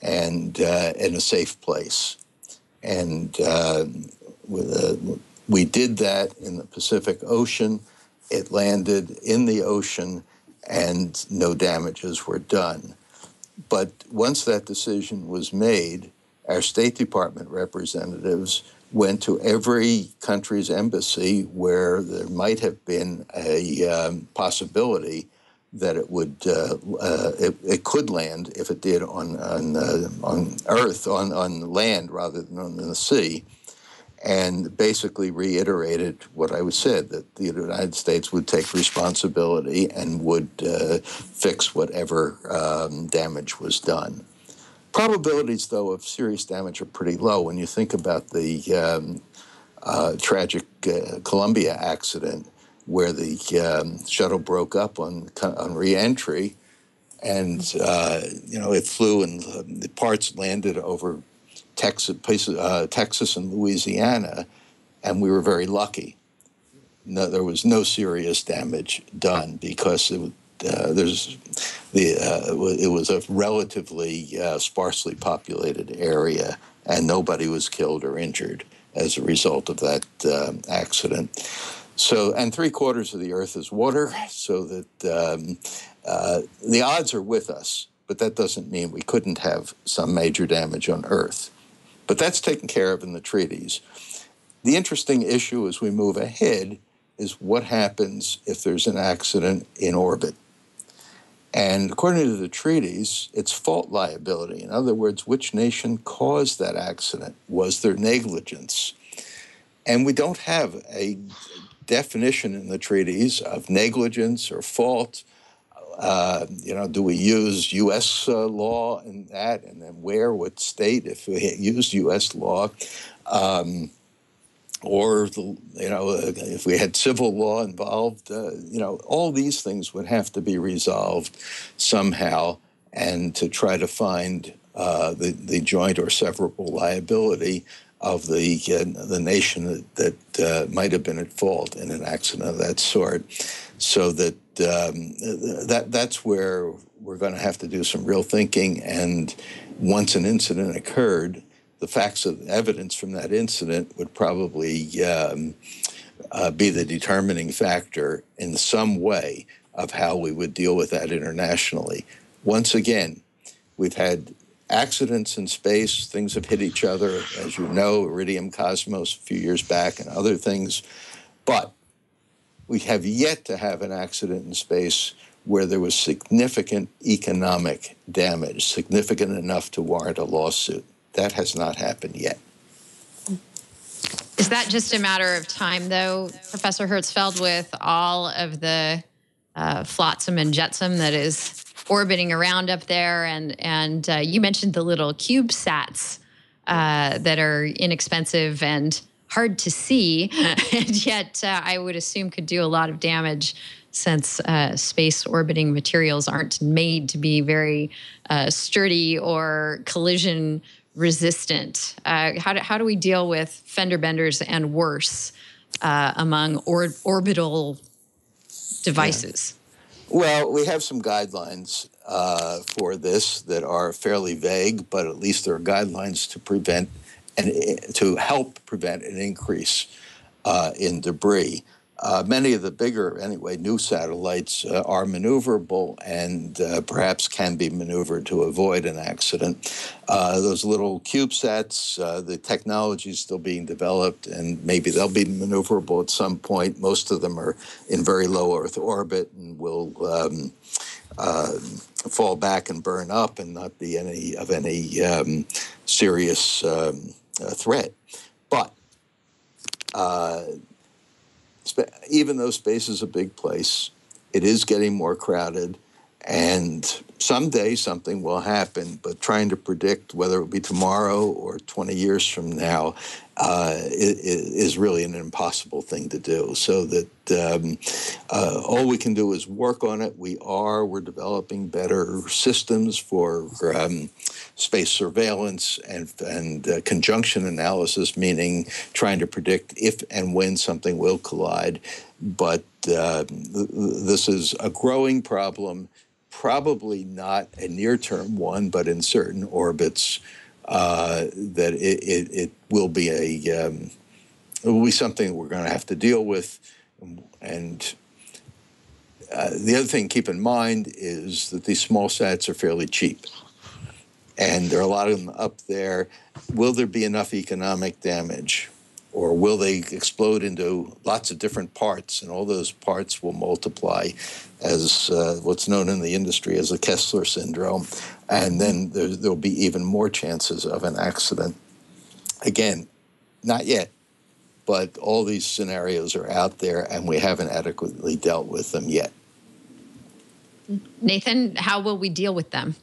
and in a safe place. And we did that in the Pacific Ocean. It landed in the ocean, and no damages were done. But once that decision was made, our State Department representatives went to every country's embassy where there might have been a possibility that it would it could land, if it did, on Earth, on land rather than on the sea, and basically reiterated what I said, that the United States would take responsibility and would fix whatever damage was done. Probabilities, though, of serious damage are pretty low. When you think about the tragic Columbia accident, where the shuttle broke up on re-entry, and it flew, and the parts landed over Texas and Louisiana, and we were very lucky. No, there was no serious damage done because it was a relatively sparsely populated area, and nobody was killed or injured. as a result of that accident. So, and 3/4 of the Earth is water, so that the odds are with us, but that doesn't mean we couldn't have some major damage on Earth. But that's taken care of in the treaties. The interesting issue as we move ahead is what happens if there's an accident in orbit. And according to the treaties, it's fault liability. In other words, which nation caused that accident? Was there negligence? And we don't have a definition in the treaties of negligence or fault. Do we use U.S. law in that? And then where, what state, if we used U.S. law? Or, if we had civil law involved, all these things would have to be resolved somehow, and to try to find the joint or severable liability of the nation that might have been at fault in an accident of that sort. So that's where we're going to have to do some real thinking. And once an incident occurred, the facts of evidence from that incident would probably be the determining factor in some way of how we would deal with that internationally. Once again, we've had accidents in space. Things have hit each other, as you know, Iridium Cosmos a few years back and other things. But we have yet to have an accident in space where there was significant economic damage, significant enough to warrant a lawsuit. That has not happened yet. Is that just a matter of time, though, Professor Hertzfeld, with all of the flotsam and jetsam that is orbiting around up there? And you mentioned the little CubeSats that are inexpensive and hard to see, and yet I would assume could do a lot of damage, since space orbiting materials aren't made to be very sturdy or collision resistant. How do we deal with fender benders and worse among orbital devices? Yeah. Well, we have some guidelines for this that are fairly vague, but at least there are guidelines to prevent and to help prevent an increase in debris. Many of the bigger, new satellites are maneuverable and perhaps can be maneuvered to avoid an accident. Those little CubeSats, the technology is still being developed, and maybe they'll be maneuverable at some point. Most of them are in very low Earth orbit and will fall back and burn up and not be any serious threat. But even though space is a big place, it is getting more crowded, and someday something will happen, but trying to predict whether it will be tomorrow or 20 years from now is really an impossible thing to do. So that all we can do is work on it. We're developing better systems for space surveillance and conjunction analysis, meaning trying to predict if and when something will collide. But this is a growing problem, probably not a near-term one, but in certain orbits, that it will be it will be something we're going to have to deal with. And the other thing to keep in mind is that these small sats are fairly cheap, and there are a lot of them up there. Will there be enough economic damage, or will they explode into lots of different parts, and all those parts will multiply as what's known in the industry as a Kessler syndrome, and then there'll be even more chances of an accident. Again, not yet, but all these scenarios are out there, and we haven't adequately dealt with them yet. Nathan, how will we deal with them?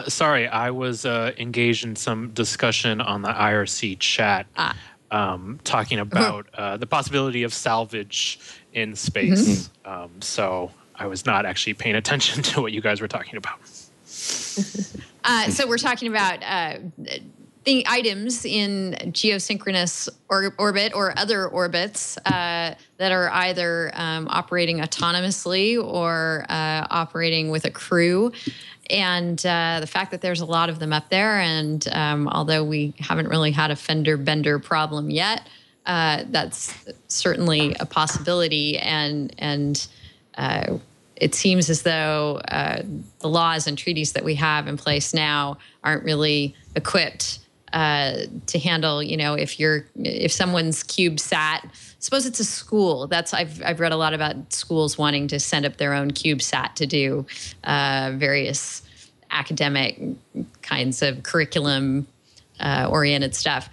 Sorry, I was engaged in some discussion on the IRC chat, talking about the possibility of salvage in space. Mm-hmm. So I was not actually paying attention to what you guys were talking about. So we're talking about the items in geosynchronous orbit or other orbits that are either operating autonomously or operating with a crew. And the fact that there's a lot of them up there, and although we haven't really had a fender bender problem yet, that's certainly a possibility. And it seems as though the laws and treaties that we have in place now aren't really equipped to handle, if someone's CubeSat, suppose it's a school. I've read a lot about schools wanting to send up their own CubeSat to do various academic kinds of curriculum oriented stuff.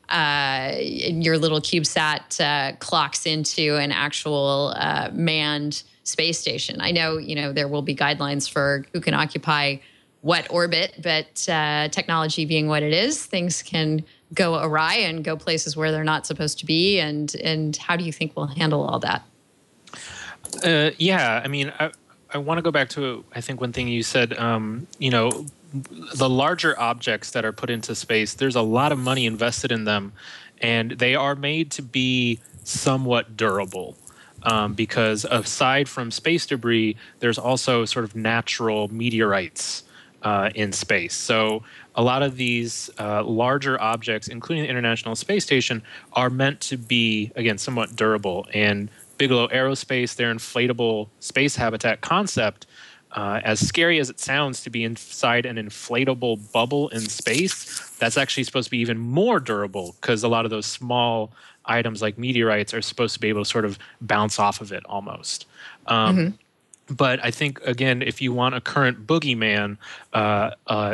Your little CubeSat clocks into an actual manned space station. I know, there will be guidelines for who can occupy what orbit, but technology being what it is, things can go awry and go places where they're not supposed to be. And how do you think we'll handle all that? Yeah, I mean, I want to go back to, I think, one thing you said, the larger objects that are put into space, there's a lot of money invested in them, and they are made to be somewhat durable. Because aside from space debris, there's also sort of natural meteorites in space. So a lot of these larger objects, including the International Space Station, are meant to be, again, somewhat durable. And Bigelow Aerospace, their inflatable space habitat concept, as scary as it sounds to be inside an inflatable bubble in space, that's actually supposed to be even more durable, because a lot of those small items like meteorites are supposed to be able to sort of bounce off of it almost. But I think, again, if you want a current boogeyman,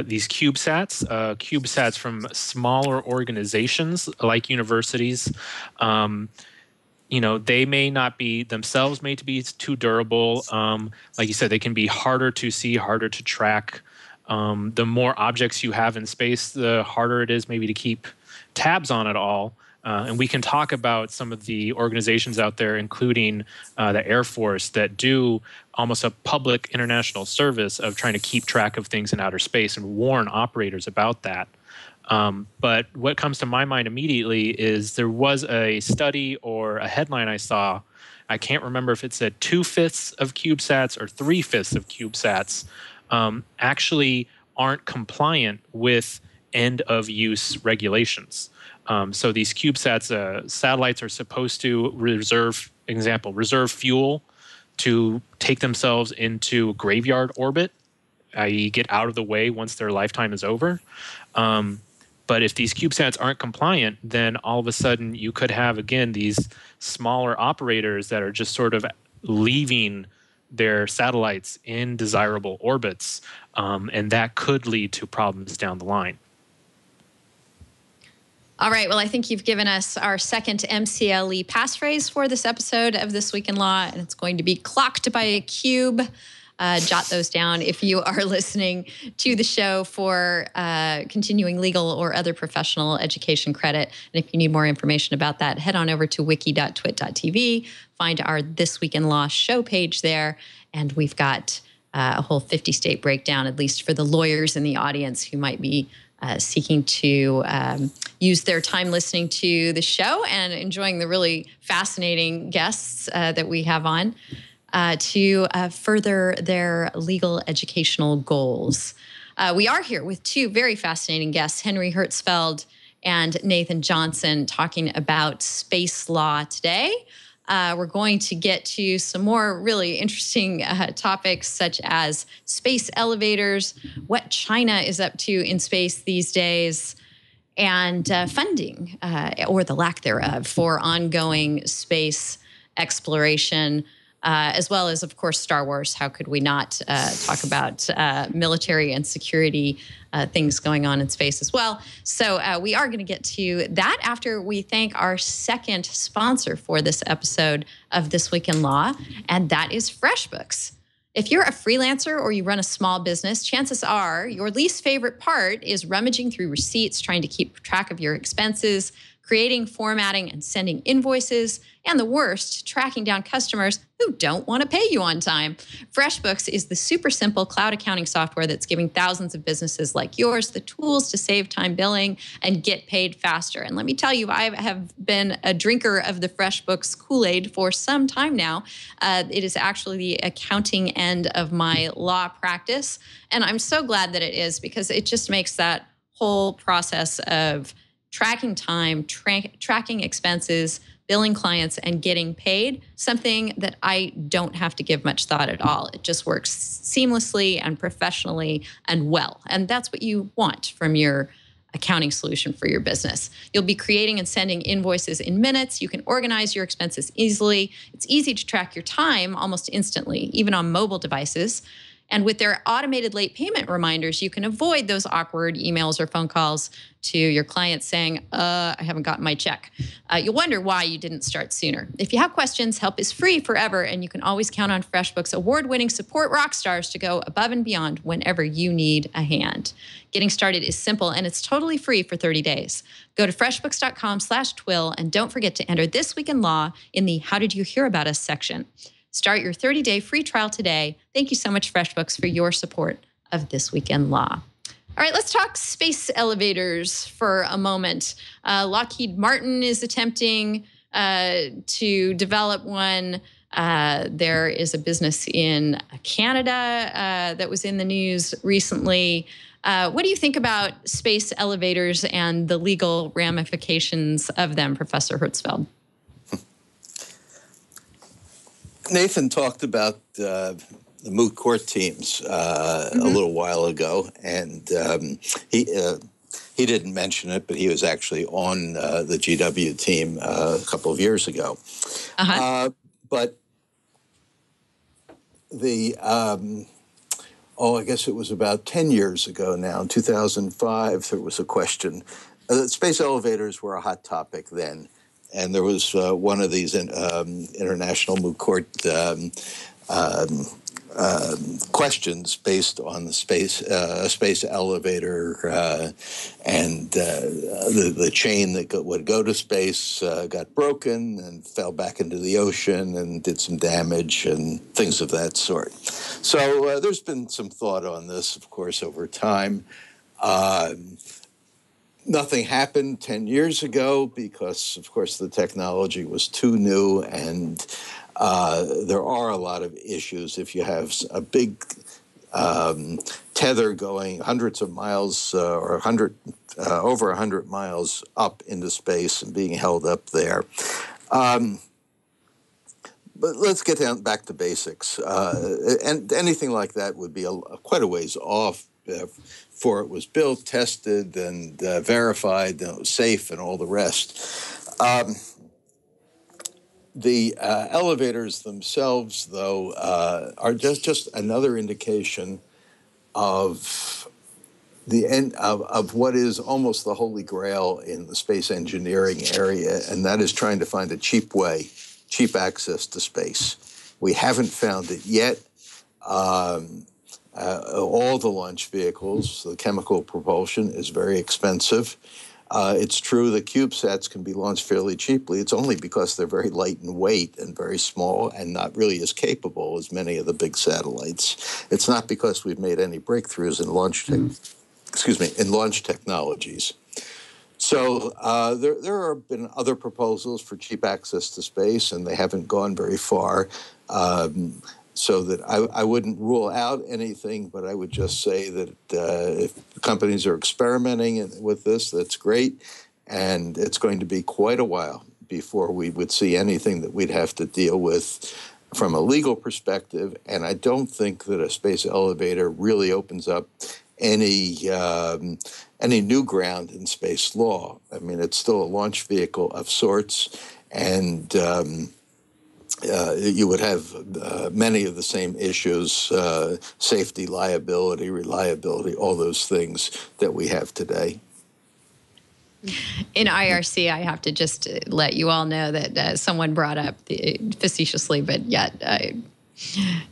these CubeSats from smaller organizations like universities, they may not be themselves made to be too durable. Like you said, they can be harder to see, harder to track. The more objects you have in space, the harder it is maybe to keep tabs on it all. And we can talk about some of the organizations out there, including the Air Force, that do almost a public international service of trying to keep track of things in outer space and warn operators about that. But what comes to my mind immediately is there was a study or a headline I saw. I can't remember if it said 2/5 of CubeSats or 3/5 of CubeSats actually aren't compliant with end-of-use regulations. So these CubeSats, satellites are supposed to reserve fuel to take themselves into graveyard orbit, i.e. get out of the way once their lifetime is over. But if these CubeSats aren't compliant, then all of a sudden you could have, again, these smaller operators that are just sort of leaving their satellites in desirable orbits, and that could lead to problems down the line. All right. Well, I think you've given us our second MCLE passphrase for this episode of This Week in Law, and it's going to be clocked by a cube. Jot those down if you are listening to the show for continuing legal or other professional education credit. And if you need more information about that, head on over to wiki.twit.tv, find our This Week in Law show page there, and we've got a whole 50-state breakdown, at least for the lawyers in the audience who might be seeking to use their time listening to the show and enjoying the really fascinating guests that we have on to further their legal educational goals. We are here with two very fascinating guests, Henry Hertzfeld and Nathan Johnson, talking about space law today. We're going to get to some more really interesting topics, such as space elevators, what China is up to in space these days, and funding, or the lack thereof, for ongoing space exploration, as well as, of course, Star Wars. How could we not talk about military and security things going on in space as well? So we are going to get to that after we thank our second sponsor for this episode of This Week in Law, and that is FreshBooks. If you're a freelancer or you run a small business, chances are your least favorite part is rummaging through receipts, trying to keep track of your expenses, creating, formatting, and sending invoices, and the worst, tracking down customers who don't want to pay you on time. FreshBooks is the super simple cloud accounting software that's giving thousands of businesses like yours the tools to save time billing and get paid faster. And let me tell you, I have been a drinker of the FreshBooks Kool-Aid for some time now. It is actually the accounting end of my law practice. And I'm so glad that it is, because it just makes that whole process of tracking time, tracking expenses, billing clients, and getting paid something that I don't have to give much thought at all. It just works seamlessly and professionally and well. And that's what you want from your accounting solution for your business. You'll be creating and sending invoices in minutes. You can organize your expenses easily. It's easy to track your time almost instantly, even on mobile devices. And with their automated late payment reminders, you can avoid those awkward emails or phone calls to your clients saying, I haven't gotten my check. You'll wonder why you didn't start sooner. If you have questions, help is free forever, and you can always count on FreshBooks award-winning support rock stars to go above and beyond whenever you need a hand. Getting started is simple, and it's totally free for 30 days. Go to freshbooks.com/TWiL, and don't forget to enter This Week in Law in the How Did You Hear About Us section. Start your 30-day free trial today. Thank you so much, FreshBooks, for your support of This Week in Law. All right, let's talk space elevators for a moment. Lockheed Martin is attempting to develop one. There is a business in Canada that was in the news recently. What do you think about space elevators and the legal ramifications of them, Professor Hertzfeld? Nathan talked about the moot court teams a little while ago, and he didn't mention it, but he was actually on the GW team a couple of years ago. But the I guess it was about 10 years ago now, in 2005, there was a question. Space elevators were a hot topic then. And there was one of these international moot court questions based on the space elevator, and the chain that would go to space got broken and fell back into the ocean and did some damage and things of that sort. So there's been some thought on this, of course, over time. Nothing happened 10 years ago because, of course, the technology was too new, and there are a lot of issues. If you have a big tether going hundreds of miles or over 100 miles up into space and being held up there. But let's get back to basics. And anything like that would be quite a ways off before it was built, tested, and verified, and it was safe, and all the rest. The elevators themselves, though, are just another indication of the end of what is almost the holy grail in the space engineering area, and that is trying to find a cheap access to space. We haven't found it yet. All the launch vehicles, the chemical propulsion is very expensive. It's true that CubeSats can be launched fairly cheaply. It's only because they're very light in weight and very small and not really as capable as many of the big satellites. It's not because we've made any breakthroughs in launch technologies. So there have been other proposals for cheap access to space, and they haven't gone very far. So that I wouldn't rule out anything, but I would just say that if companies are experimenting with this, that's great. And it's going to be quite a while before we would see anything that we'd have to deal with from a legal perspective. And I don't think that a space elevator really opens up any new ground in space law. I mean, it's still a launch vehicle of sorts, and you would have many of the same issues, safety, liability, reliability, all those things that we have today. In IRC, I have to just let you all know that someone brought up, facetiously, but yet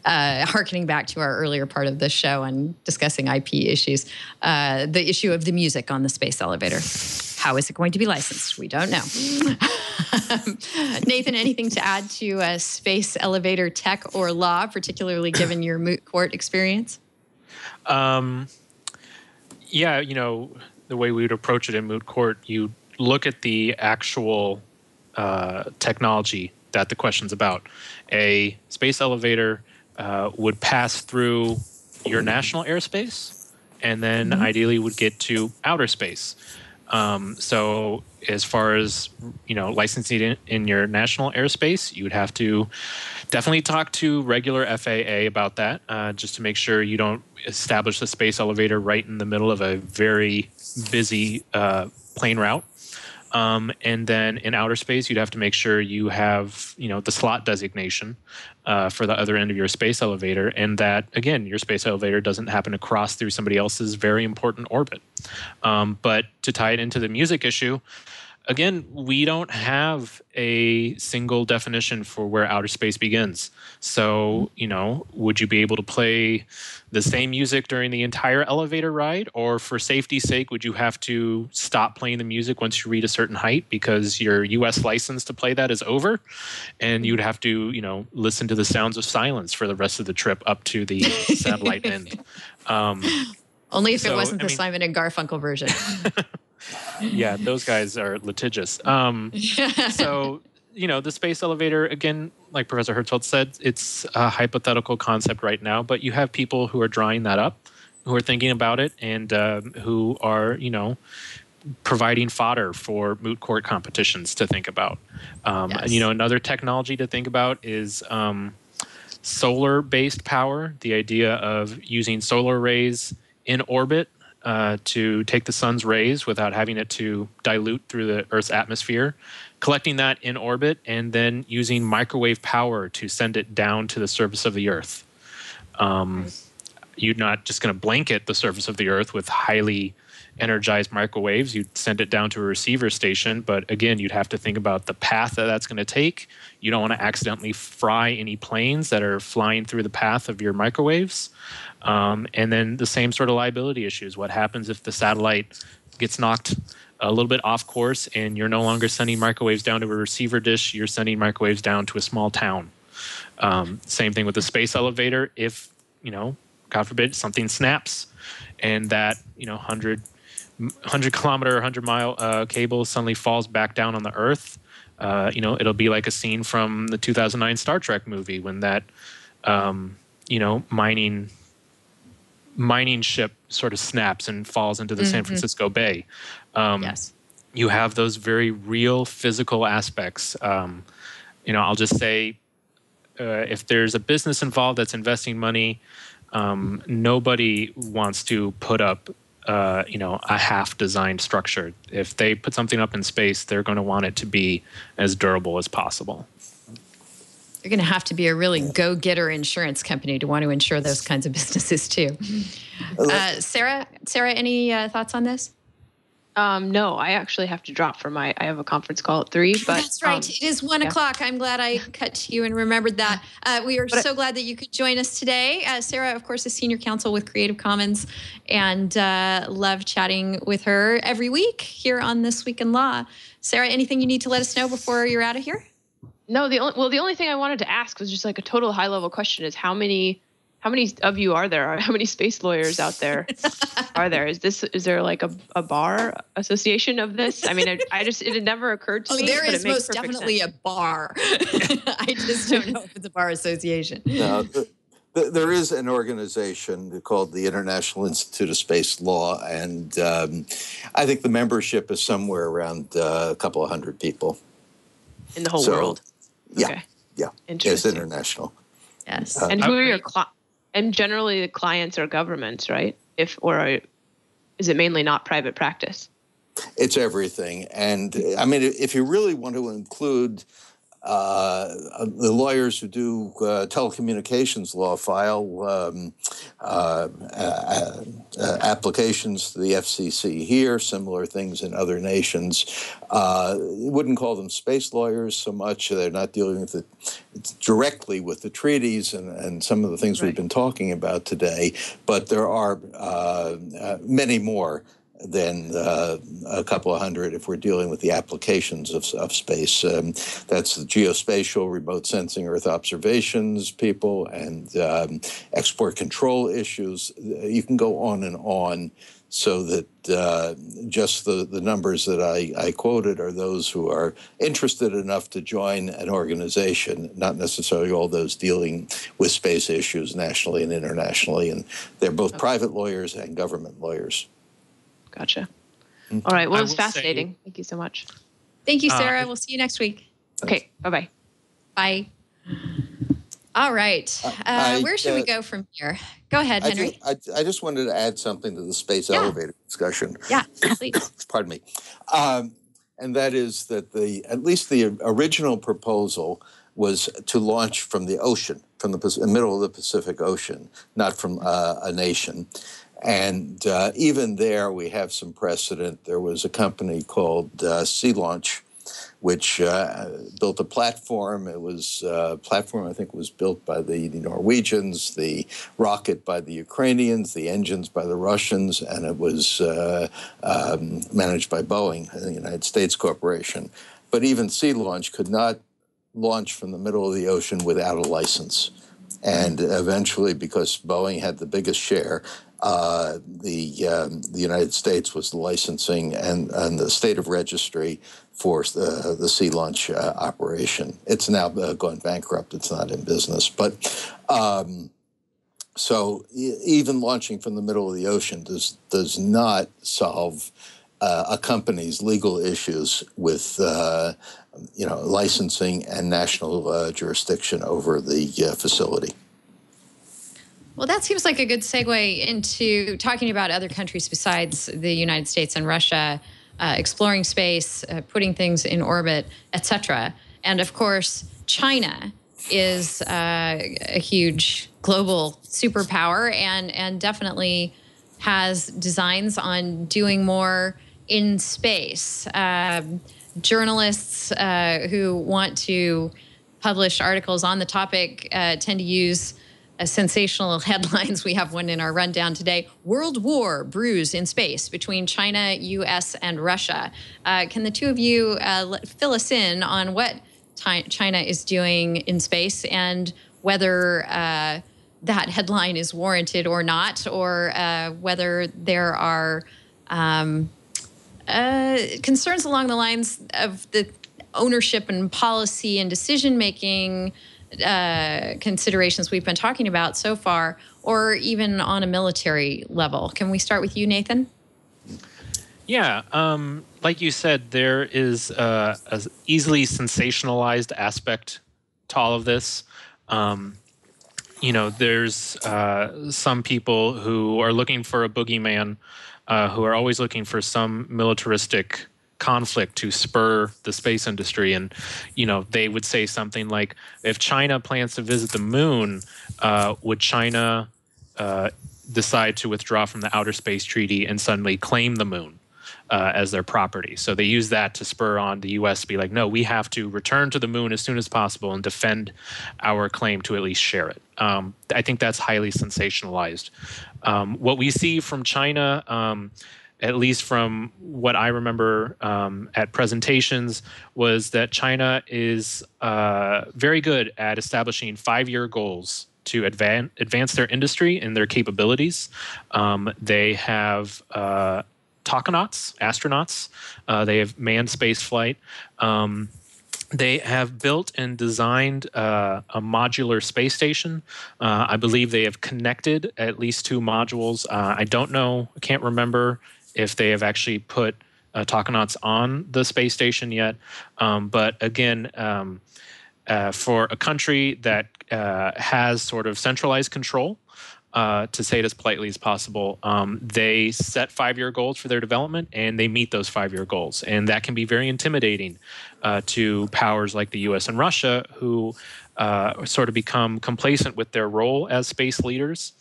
hearkening back to our earlier part of the show and discussing IP issues, the issue of the music on the space elevator. How is it going to be licensed? We don't know. Nathan, anything to add to space elevator tech or law, particularly given your moot court experience? Yeah, the way we would approach it in moot court, you look at the actual technology that the question's about. A space elevator would pass through your national airspace and then ideally would get to outer space. So as far as, licensing in your national airspace, you would have to definitely talk to regular FAA about that, just to make sure you don't establish the space elevator right in the middle of a very busy plane route. And then in outer space, you'd have to make sure you have, the slot designation for the other end of your space elevator, and that, again, your space elevator doesn't happen to cross through somebody else's very important orbit. But to tie it into the music issue, again, we don't have a single definition for where outer space begins. So, would you be able to play the same music during the entire elevator ride? Or for safety's sake, would you have to stop playing the music once you reach a certain height because your U.S. license to play that is over? And you'd have to, listen to the sounds of silence for the rest of the trip up to the satellite end. Only if it wasn't the Simon and Garfunkel version. Yeah, those guys are litigious. So, the space elevator, again, like Professor Hertzfeld said, it's a hypothetical concept right now, but you have people who are drawing that up, who are thinking about it, and who are, providing fodder for moot court competitions to think about. Yes. And, another technology to think about is solar-based power, the idea of using solar rays in orbit to take the sun's rays without having it to dilute through the Earth's atmosphere, collecting that in orbit, and then using microwave power to send it down to the surface of the Earth. You're not just going to blanket the surface of the Earth with highly energized microwaves. You'd send it down to a receiver station, but again, you'd have to think about the path that that's going to take. You don't want to accidentally fry any planes that are flying through the path of your microwaves. And then the same sort of liability issues. What happens if the satellite gets knocked a little bit off course and you're no longer sending microwaves down to a receiver dish, you're sending microwaves down to a small town. Same thing with the space elevator. If, God forbid, something snaps and that, 100 kilometer, 100 mile cable suddenly falls back down on the Earth, it'll be like a scene from the 2009 Star Trek movie when that, mining ship sort of snaps and falls into the San Francisco Bay. Yes. You have those very real physical aspects. I'll just say, if there's a business involved that's investing money, nobody wants to put up, a half-designed structure. If they put something up in space, they're going to want it to be as durable as possible. You're going to have to be a really go-getter insurance company to want to insure those kinds of businesses too. Sarah, any thoughts on this? No, I actually have to drop I have a conference call at 3. But that's right. It is 1 o'clock. I'm glad I cut to you and remembered that. We are so glad that you could join us today. Sarah, of course, is senior counsel with Creative Commons, and love chatting with her every week here on This Week in Law. Sarah, anything you need to let us know before you're out of here? No, the only thing I wanted to ask was just like a total high level question: is how many of you are there? How many space lawyers out there are there? Is there like a bar association of this? I mean, it had never occurred to me. There is most sense. definitely a bar. I just don't know if it's a bar association. No, there is an organization called the International Institute of Space Law, and I think the membership is somewhere around a couple of hundred people. In the whole world? Yeah, okay. Yeah. It's international. Yes. And who are your and generally the clients are governments, right? Is it mainly not private practice? It's everything. And I mean, if you really want to include the lawyers who do telecommunications law file applications to the FCC here, similar things in other nations. You wouldn't call them space lawyers so much. They're not dealing with it directly with the treaties and some of the things we've been talking about today, but there are many more. than a couple of hundred if we're dealing with the applications of space. That's the geospatial, remote sensing, Earth observations people, and export control issues. You can go on, so that just the numbers that I quoted are those who are interested enough to join an organization, not necessarily all those dealing with space issues nationally and internationally. And they're both private lawyers and government lawyers. Gotcha. All right. Well, it was fascinating. Thank you so much. Thank you, Sarah. We'll see you next week. Okay. Bye-bye. Bye. All right. Where should we go from here? Go ahead, Henry. I just wanted to add something to the space elevator discussion. Yeah, please. Pardon me. And that is that at least the original proposal was to launch from the ocean, from the middle of the Pacific Ocean, not from a nation. And even there, we have some precedent. There was a company called Sea Launch, which built a platform. It was a platform, I think, was built by the Norwegians, the rocket by the Ukrainians, the engines by the Russians, and it was managed by Boeing, the United States Corporation. But even Sea Launch could not launch from the middle of the ocean without a license. And eventually, because Boeing had the biggest share, the United States was the licensing and the state of registry for the Sea Launch operation. It's now gone bankrupt. It's not in business. But so even launching from the middle of the ocean does not solve a company's legal issues with licensing and national jurisdiction over the facility. Well, that seems like a good segue into talking about other countries besides the United States and Russia, exploring space, putting things in orbit, etc. And of course, China is a huge global superpower and definitely has designs on doing more in space. Journalists who want to publish articles on the topic tend to use sensational headlines. We have one in our rundown today. World War brews in space between China, U.S., and Russia. Can the two of you fill us in on what China is doing in space and whether that headline is warranted or not, or whether there are concerns along the lines of the ownership and policy and decision-making considerations we've been talking about so far, or even on a military level? Can we start with you, Nathan? Yeah, like you said, there is a easily sensationalized aspect to all of this. There's some people who are looking for a boogeyman, who are always looking for some militaristic conflict to spur the space industry. And, they would say something like, if China plans to visit the moon, would China decide to withdraw from the Outer Space Treaty and suddenly claim the moon as their property? So they use that to spur on the U.S. to be like, no, we have to return to the moon as soon as possible and defend our claim to at least share it. I think that's highly sensationalized. What we see from China, at least from what I remember at presentations, was that China is very good at establishing 5-year goals to advance their industry and their capabilities. They have astronauts. They have manned space flight. They have built and designed a modular space station. I believe they have connected at least 2 modules. I don't know, I can't remember if they have actually put Takonauts on the space station yet. But again, for a country that has sort of centralized control, to say it as politely as possible, they set 5-year goals for their development, and they meet those 5-year goals. And that can be very intimidating to powers like the U.S. and Russia, who sort of become complacent with their role as space leaders.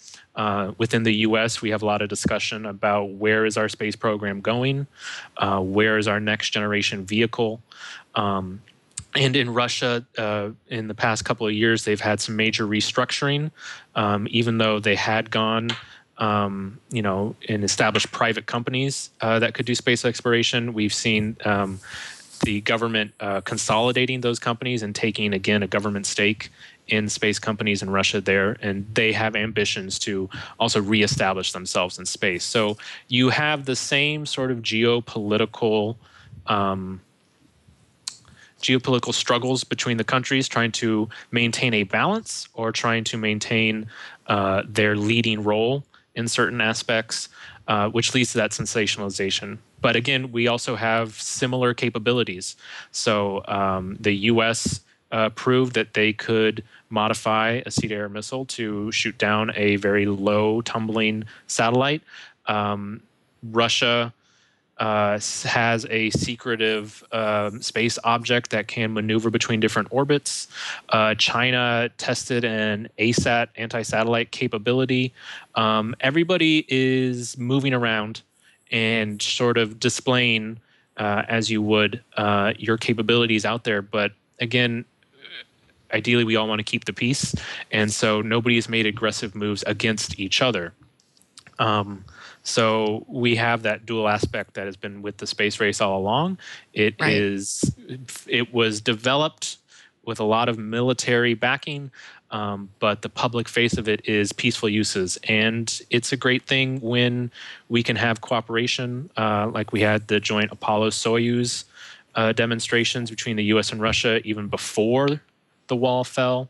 Within the U.S., we have a lot of discussion about where is our space program going, where is our next generation vehicle. And in Russia, in the past couple of years, they've had some major restructuring, even though they had gone and establish private companies that could do space exploration. We've seen the government consolidating those companies and taking, again, a government stake in space companies in Russia there, and they have ambitions to also reestablish themselves in space. So you have the same sort of geopolitical struggles between the countries, trying to maintain a balance or trying to maintain their leading role in certain aspects, which leads to that sensationalization. But again, we also have similar capabilities. So the U.S. Proved that they could modify a sea-to-air missile to shoot down a very low tumbling satellite. Russia has a secretive space object that can maneuver between different orbits. China tested an ASAT, anti-satellite capability. Everybody is moving around and sort of displaying, as you would, your capabilities out there. But again, ideally, we all want to keep the peace, and so nobody has made aggressive moves against each other. So we have that dual aspect that has been with the space race all along. It was developed with a lot of military backing, but the public face of it is peaceful uses. And it's a great thing when we can have cooperation, like we had the joint Apollo-Soyuz demonstrations between the U.S. and Russia even before the wall fell.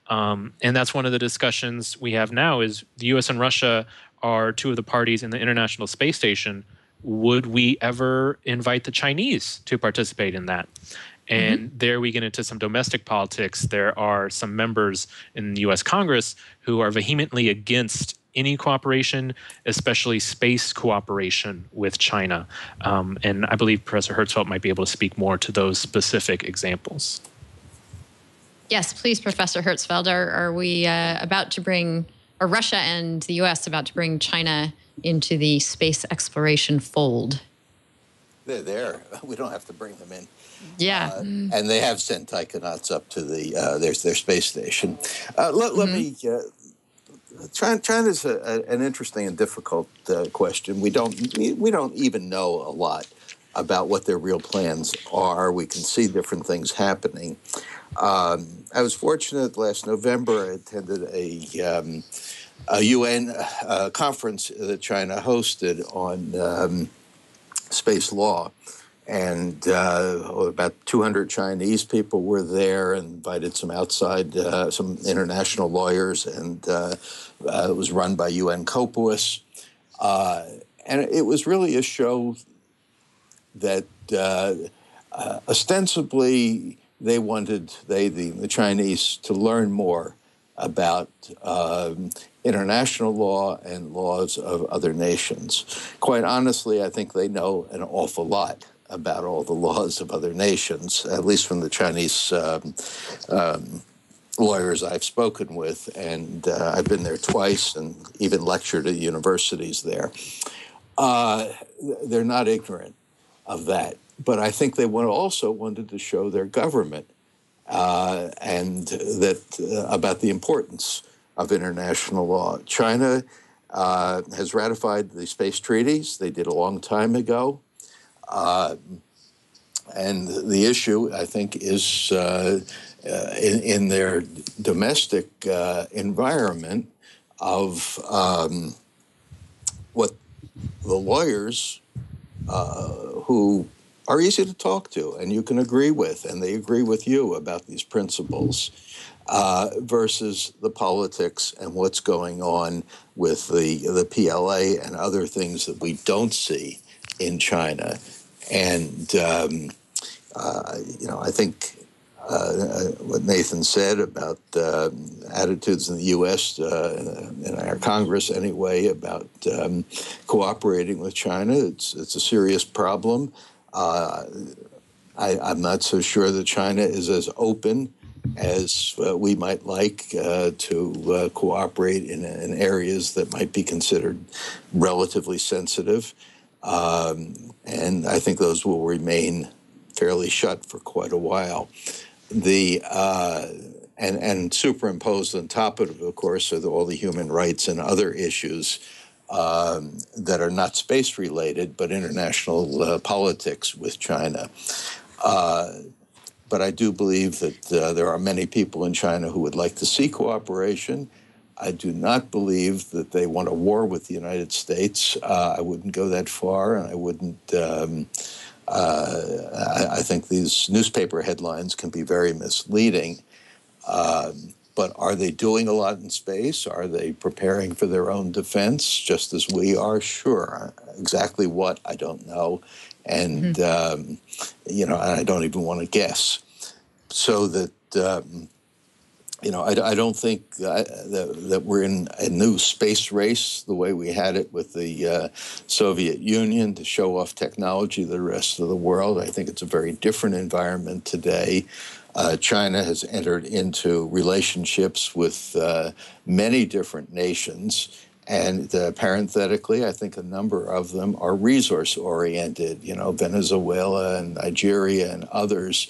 And that's one of the discussions we have now is the U.S. and Russia are two of the parties in the International Space Station. Would we ever invite the Chinese to participate in that? And there we get into some domestic politics. There are some members in the U.S. Congress who are vehemently against any cooperation, especially space cooperation with China. And I believe Professor Hertzfeld might be able to speak more to those specific examples. Yes, please, Professor Hertzfeld. Are we about to bring, are Russia and the U.S. about to bring China into the space exploration fold? They're there. We don't have to bring them in. Yeah. And they have sent taikonauts up to their space station. Let me... China's an interesting and difficult question. We don't even know a lot about what their real plans are. We can see different things happening. I was fortunate last November. I attended a UN conference that China hosted on space law. And about 200 Chinese people were there, and invited some outside, some international lawyers, and it was run by UN COPUOS. And it was really a show that ostensibly they wanted, the Chinese, to learn more about international law and laws of other nations. Quite honestly, I think they know an awful lot about all the laws of other nations, at least from the Chinese lawyers I've spoken with, and I've been there twice and even lectured at universities there. They're not ignorant of that, but I think they also wanted to show their government and that about the importance of international law. China has ratified the space treaties. They did a long time ago. And the issue, I think, is in their domestic environment of what the lawyers who are easy to talk to and you can agree with, and they agree with you about these principles, versus the politics and what's going on with the PLA and other things that we don't see in China. And, I think what Nathan said about attitudes in the U.S., in our Congress anyway, about cooperating with China, it's a serious problem. I'm not so sure that China is as open as we might like to cooperate in areas that might be considered relatively sensitive. And I think those will remain fairly shut for quite a while. And superimposed on top of it, of course, are all the human rights and other issues that are not space related, but international politics with China. But I do believe that there are many people in China who would like to see cooperation. I do not believe that they want a war with the United States. I wouldn't go that far, and I wouldn't. I think these newspaper headlines can be very misleading. But are they doing a lot in space? Are they preparing for their own defense, just as we are? Sure. Exactly what, I don't know. And, I don't even want to guess. So that, I don't think that we're in a new space race the way we had it with the Soviet Union to show off technology to the rest of the world. I think it's a very different environment today. China has entered into relationships with many different nations. And parenthetically, I think a number of them are resource-oriented, Venezuela and Nigeria and others.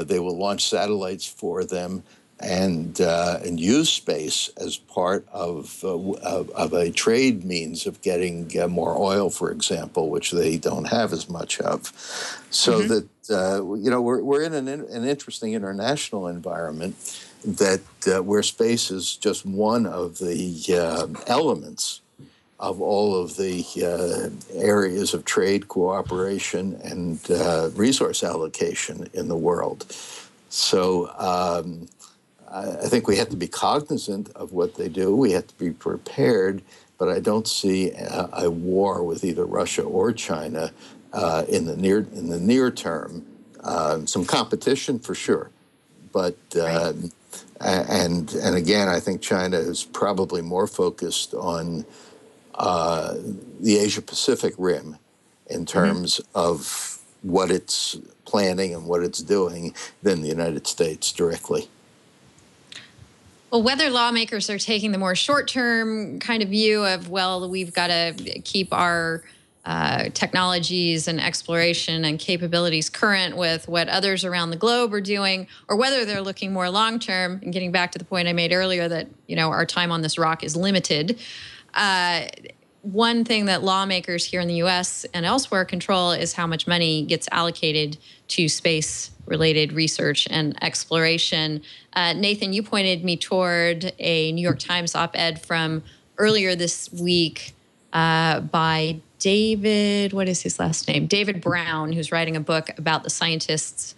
They will launch satellites for them and use space as part of a trade means of getting more oil, for example, which they don't have as much of. So that, we're in an interesting international environment that where space is just one of the elements of all of the areas of trade, cooperation, and resource allocation in the world. So I think we have to be cognizant of what they do. We have to be prepared, but I don't see a war with either Russia or China in the near term. Some competition for sure, but and again, I think China is probably more focused on the Asia-Pacific rim in terms of what it's planning and what it's doing than the United States directly. Well, whether lawmakers are taking the more short-term kind of view of, well, we've got to keep our technologies and exploration and capabilities current with what others around the globe are doing, or whether they're looking more long-term, and getting back to the point I made earlier that, our time on this rock is limited. One thing that lawmakers here in the U.S. and elsewhere control is how much money gets allocated to space-related research and exploration. Nathan, you pointed me toward a New York Times op-ed from earlier this week by David, what is his last name? David Brown, who's writing a book about the scientists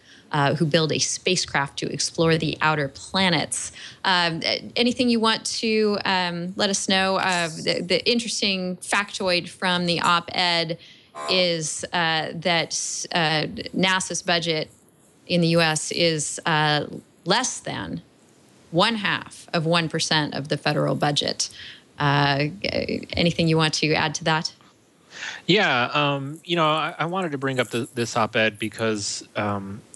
who build a spacecraft to explore the outer planets. Anything you want to let us know? The interesting factoid from the op-ed is that NASA's budget in the U.S. is less than 0.5% of the federal budget. Anything you want to add to that? Yeah, I wanted to bring up this op-ed because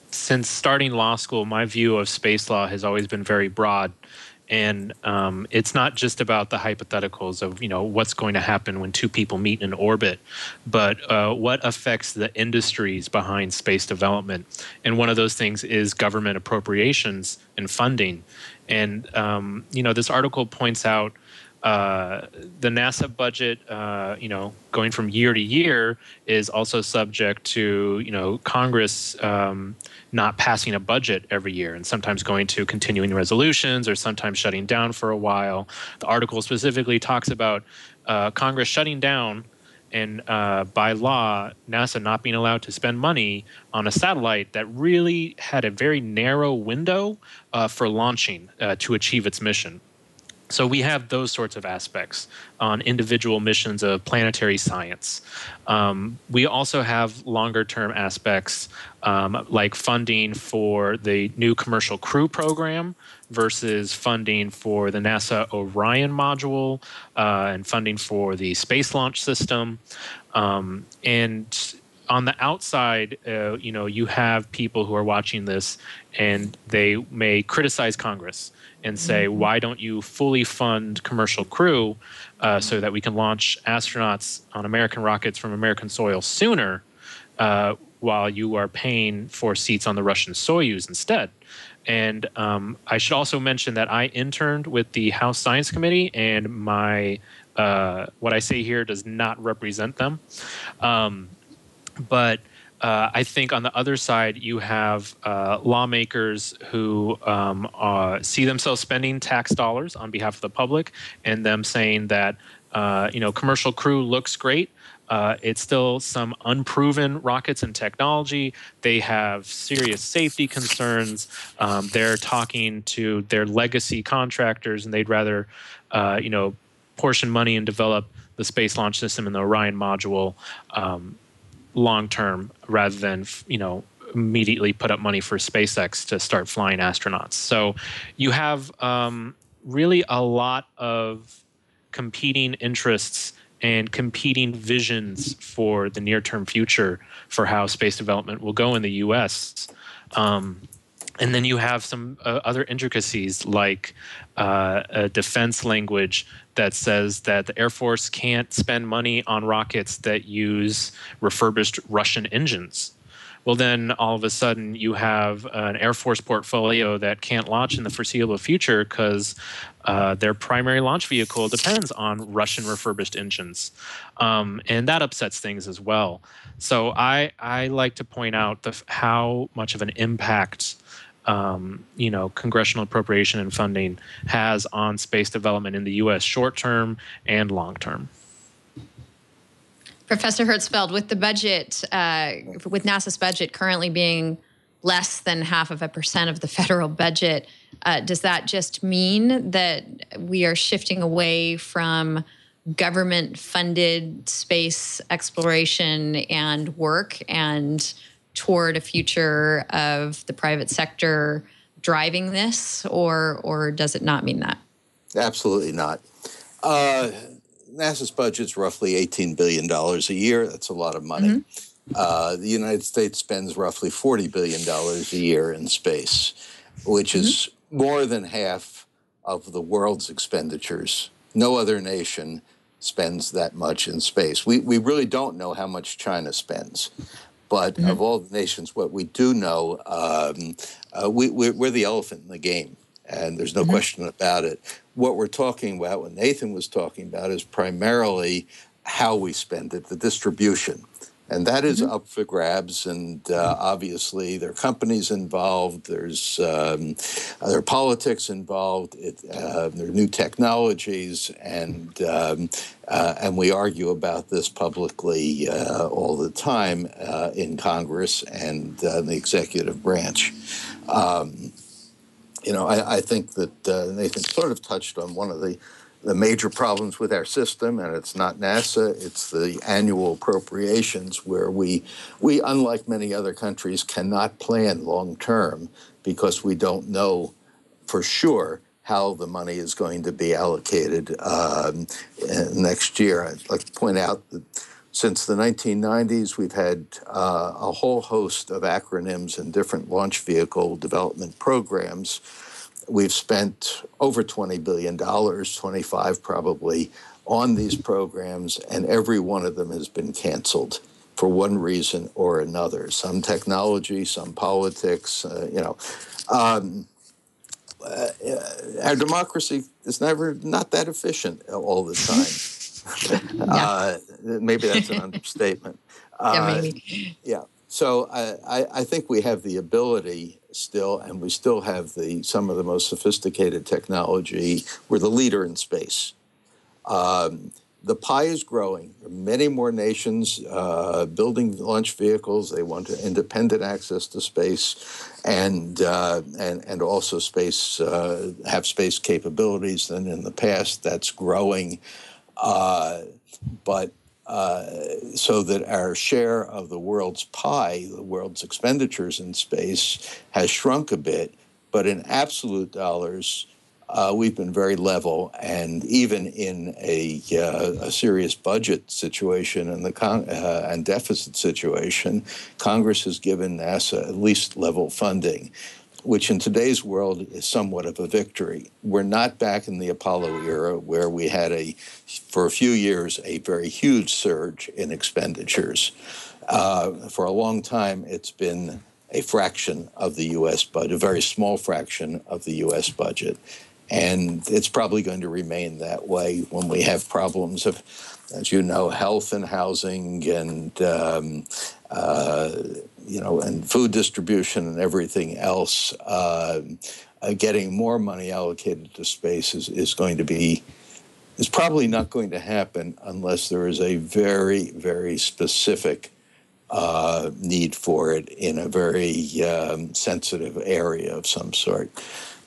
since starting law school, my view of space law has always been very broad. And it's not just about the hypotheticals of, what's going to happen when two people meet in orbit, but what affects the industries behind space development. And one of those things is government appropriations and funding. And, this article points out the NASA budget, going from year to year is also subject to, Congress not passing a budget every year and sometimes going to continuing resolutions or sometimes shutting down for a while. The article specifically talks about Congress shutting down and by law, NASA not being allowed to spend money on a satellite that really had a very narrow window for launching to achieve its mission. So we have those sorts of aspects on individual missions of planetary science. We also have longer-term aspects like funding for the new commercial crew program versus funding for the NASA Orion module and funding for the Space Launch System. And on the outside, you have people who are watching this and they may criticize Congress and say, why don't you fully fund commercial crew so that we can launch astronauts on American rockets from American soil sooner while you are paying for seats on the Russian Soyuz instead? And I should also mention that I interned with the House Science Committee, and my what I say here does not represent them. But I think on the other side, you have lawmakers who see themselves spending tax dollars on behalf of the public, and them saying that commercial crew looks great. It's still some unproven rockets and technology. They have serious safety concerns. They're talking to their legacy contractors, and they'd rather, portion money and develop the Space Launch System and the Orion module long term, rather than immediately put up money for SpaceX to start flying astronauts. So you have really a lot of competing interests and competing visions for the near-term future for how space development will go in the U.S. And then you have some other intricacies, like a defense language that says that the Air Force can't spend money on rockets that use refurbished Russian engines. Well, then all of a sudden you have an Air Force portfolio that can't launch in the foreseeable future because their primary launch vehicle depends on Russian refurbished engines. And that upsets things as well. So I like to point out how much of an impact congressional appropriation and funding has on space development in the U.S. short term and long term. Professor Hertzfeld, with the budget, with NASA's budget currently being less than 0.5% of the federal budget, does that just mean that we are shifting away from government-funded space exploration and work and toward a future of the private sector driving this, or does it not mean that? Absolutely not. NASA's budget's roughly $18 billion a year. That's a lot of money. The United States spends roughly $40 billion a year in space, which is more than half of the world's expenditures. No other nation spends that much in space. We really don't know how much China spends. But of all the nations, what we do know, we're the elephant in the game. And there's no question about it. What we're talking about, what Nathan was talking about, is primarily how we spend it, the distribution. And that is up for grabs. And obviously, there are companies involved. There's there are politics involved. There are new technologies. And we argue about this publicly all the time in Congress and the executive branch. I think that Nathan sort of touched on one of the major problems with our system, and it's not NASA, it's the annual appropriations where we unlike many other countries, cannot plan long-term because we don't know for sure how the money is going to be allocated next year. I'd like to point out that since the 1990s, we've had a whole host of acronyms and different launch vehicle development programs. We've spent over $20 billion, 25 probably, on these programs, and every one of them has been canceled for one reason or another. Some technology, some politics, our democracy is not that efficient all the time. Maybe that's an understatement. Maybe. Yeah. So I think we have the ability still, and we still have some of the most sophisticated technology. We're the leader in space. The pie is growing. There are many more nations building launch vehicles. They want independent access to space, and also have space capabilities than in the past. That's growing, so that our share of the world's pie, the world's expenditures in space, has shrunk a bit. But in absolute dollars, we've been very level, and even in a serious budget situation and deficit situation, Congress has given NASA at least level funding, which in today's world is somewhat of a victory. We're not back in the Apollo era where we had for a few years, a very huge surge in expenditures. For a long time, it's been a fraction of the U.S. budget, a very small fraction of the U.S. budget. And it's probably going to remain that way when we have problems of, as you know, health and housing and, and food distribution and everything else. Getting more money allocated to space is probably not going to happen unless there is a very, very specific need for it in a very sensitive area of some sort.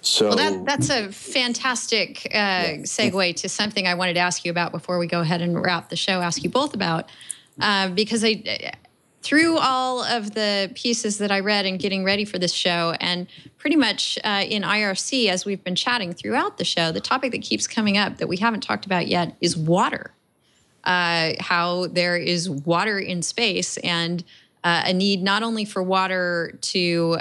So, well, that's a fantastic segue to something I wanted to ask you about before we go ahead and wrap the show, ask you both about, because through all of the pieces that I read in getting ready for this show, and pretty much in IRC, as we've been chatting throughout the show, the topic that keeps coming up that we haven't talked about yet is water. How there is water in space, and a need not only for water to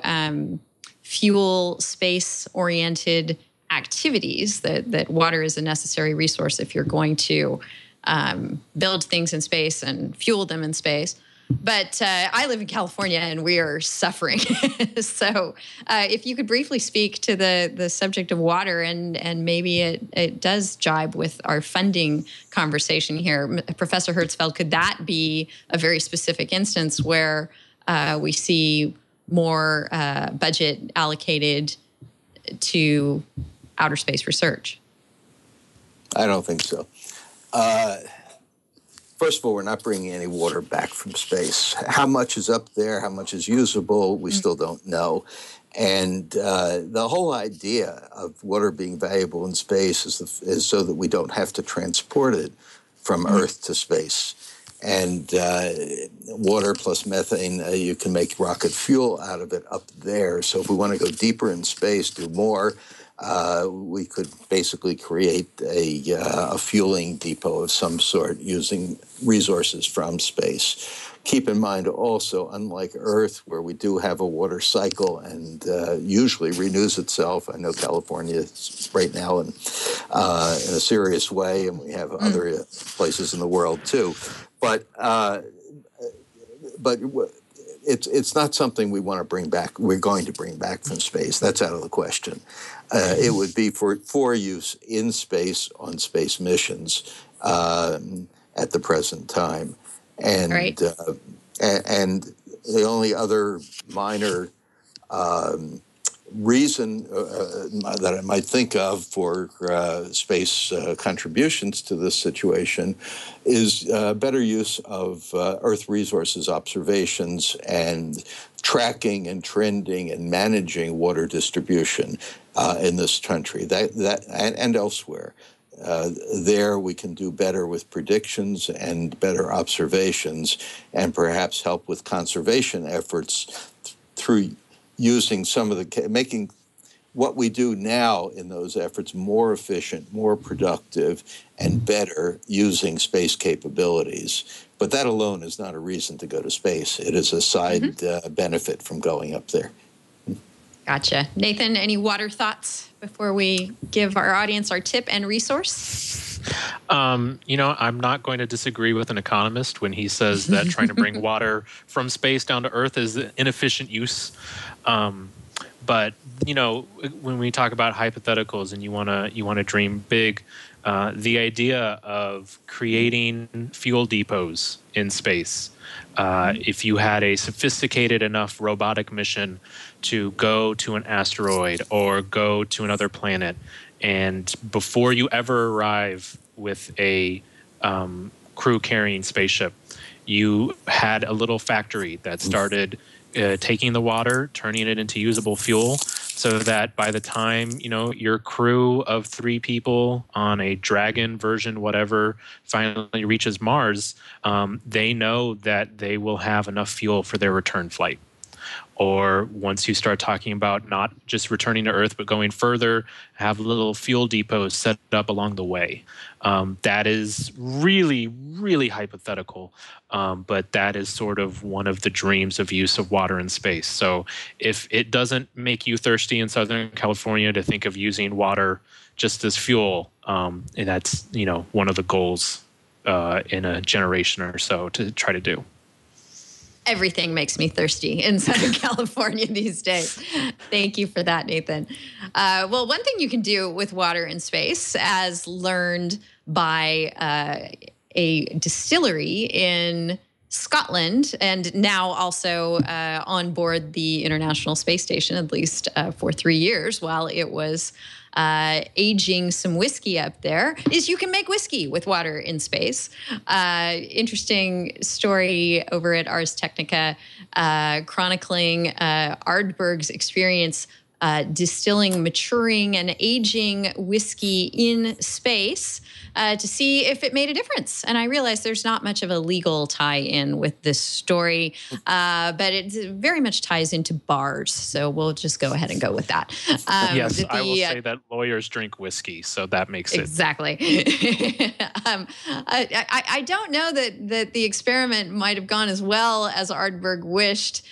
fuel space-oriented activities, that water is a necessary resource if you're going to build things in space and fuel them in space. But I live in California, and we are suffering. So if you could briefly speak to the subject of water, and maybe it does jibe with our funding conversation here. Professor Hertzfeld, could that be a very specific instance where we see more budget allocated to outer space research? I don't think so. First of all, we're not bringing any water back from space. How much is up there, how much is usable, we still don't know. And the whole idea of water being valuable in space is so that we don't have to transport it from Earth to space. And water plus methane, you can make rocket fuel out of it up there. So if we want to go deeper in space, do more, we could basically create a fueling depot of some sort using resources from space. Keep in mind also, unlike Earth, where we do have a water cycle and usually renews itself. I know California is right now in a serious way, and we have other places in the world too. But it's not something we want to bring back. We're going to bring back from space. That's out of the question. It would be for use in space on space missions at the present time. And right. And the only other minor reason that I might think of for space contributions to this situation is better use of Earth resources observations and tracking and trending and managing water distribution in this country and elsewhere. There we can do better with predictions and better observations, and perhaps help with conservation efforts through using some of making what we do now in those efforts more efficient, more productive, and better using space capabilities. But that alone is not a reason to go to space. It is a side benefit from going up there. Gotcha. Nathan, any water thoughts before we give our audience our tip and resource? I'm not going to disagree with an economist when he says that trying to bring water from space down to Earth is inefficient use. But when we talk about hypotheticals and you want to dream big, the idea of creating fuel depots in space, if you had a sophisticated enough robotic mission to go to an asteroid or go to another planet, and before you ever arrive with a crew carrying spaceship, you had a little factory that started taking the water, turning it into usable fuel, so that by the time your crew of 3 people on a Dragon version whatever finally reaches Mars, they know that they will have enough fuel for their return flight. Or once you start talking about not just returning to Earth, but going further, have little fuel depots set up along the way. That is really, really hypothetical, but that is sort of one of the dreams of use of water in space. So if it doesn't make you thirsty in Southern California to think of using water just as fuel, and that's one of the goals in a generation or so to try to do. Everything makes me thirsty in Southern California these days. Thank you for that, Nathan. Well, one thing you can do with water in space, as learned by a distillery in Scotland, and now also on board the International Space Station, at least for 3 years while it was aging some whiskey up there, is you can make whiskey with water in space. Interesting story over at Ars Technica, chronicling Ardberg's experience distilling, maturing, and aging whiskey in space to see if it made a difference. And I realized there's not much of a legal tie-in with this story, but it very much ties into bars. So we'll just go ahead and go with that. Yes, I will say that lawyers drink whiskey, so that makes it. Exactly. I don't know that the experiment might have gone as well as Ardberg wished.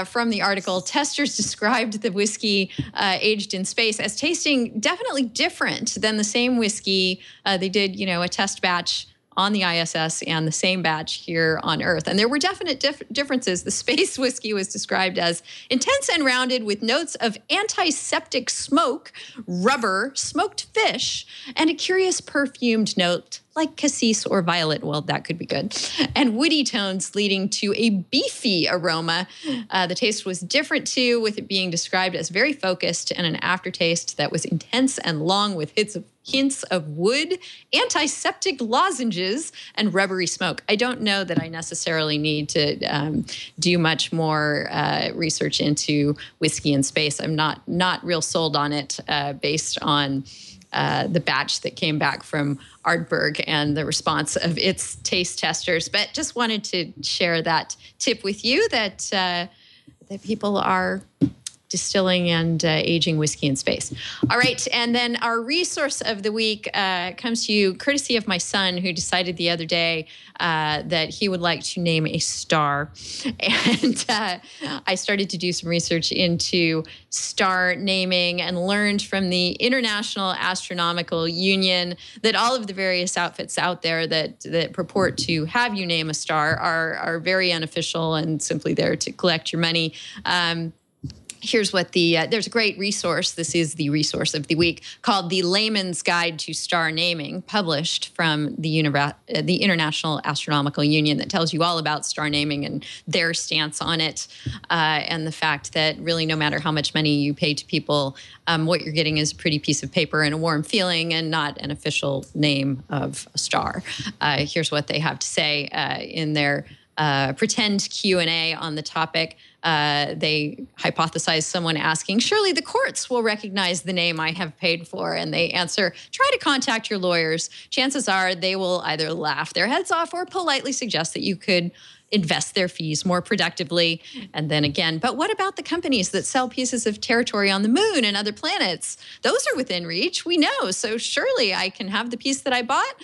From the article, testers described the whiskey aged in space as tasting definitely different than the same whiskey they did, a test batch on the ISS and the same batch here on Earth. And there were definite differences. The space whiskey was described as intense and rounded with notes of antiseptic smoke, rubber, smoked fish, and a curious perfumed note like cassis or violet. Well, that could be good. And woody tones leading to a beefy aroma. The taste was different too, with it being described as very focused and an aftertaste that was intense and long with hints of wood, antiseptic lozenges, and rubbery smoke. I don't know that I necessarily need to do much more research into whiskey in space. I'm not real sold on it based on the batch that came back from Ardberg and the response of its taste testers. But just wanted to share that tip with you that people are distilling and aging whiskey in space. All right, and then our resource of the week comes to you courtesy of my son, who decided the other day that he would like to name a star. And I started to do some research into star naming and learned from the International Astronomical Union that all of the various outfits out there that purport to have you name a star are very unofficial and simply there to collect your money. Here's what there's a great resource. This is the resource of the week called The Layman's Guide to Star Naming, published from the International Astronomical Union, that tells you all about star naming and their stance on it, and the fact that really no matter how much money you pay to people, what you're getting is a pretty piece of paper and a warm feeling and not an official name of a star. Here's what they have to say in their pretend Q&A on the topic. They hypothesize someone asking, surely the courts will recognize the name I have paid for. And they answer, try to contact your lawyers. Chances are they will either laugh their heads off or politely suggest that you could invest their fees more productively. And then again, but what about the companies that sell pieces of territory on the moon and other planets? Those are within reach, we know. So surely I can have the piece that I bought.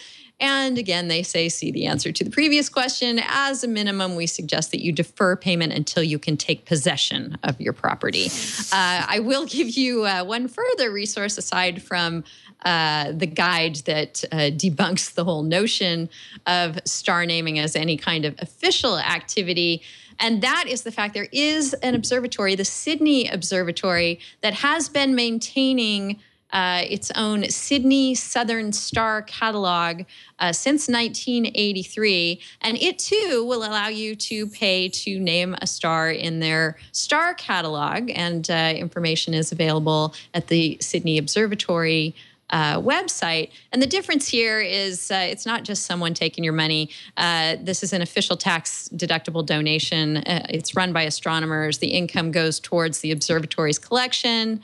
And again, they say, see the answer to the previous question. As a minimum, we suggest that you defer payment until you can take possession of your property. I will give you one further resource aside from the guide that debunks the whole notion of star naming as any kind of official activity. And that is the fact there is an observatory, the Sydney Observatory, that has been maintaining its own Sydney Southern Star Catalog since 1983. And it, too, will allow you to pay to name a star in their star catalog. And information is available at the Sydney Observatory website. And the difference here is it's not just someone taking your money. This is an official tax-deductible donation. It's run by astronomers. The income goes towards the observatory's collection,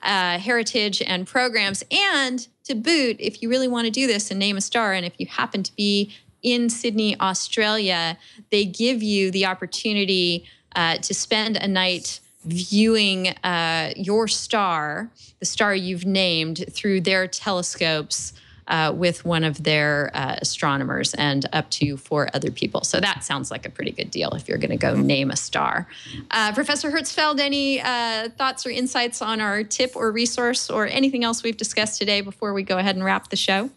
heritage, and programs. And to boot, if you really want to do this and name a star, and if you happen to be in Sydney, Australia, they give you the opportunity to spend a night viewing your star, the star you've named, through their telescopes with one of their astronomers and up to 4 other people. So that sounds like a pretty good deal if you're going to go name a star. Professor Hertzfeld, any thoughts or insights on our tip or resource or anything else we've discussed today before we go ahead and wrap the show?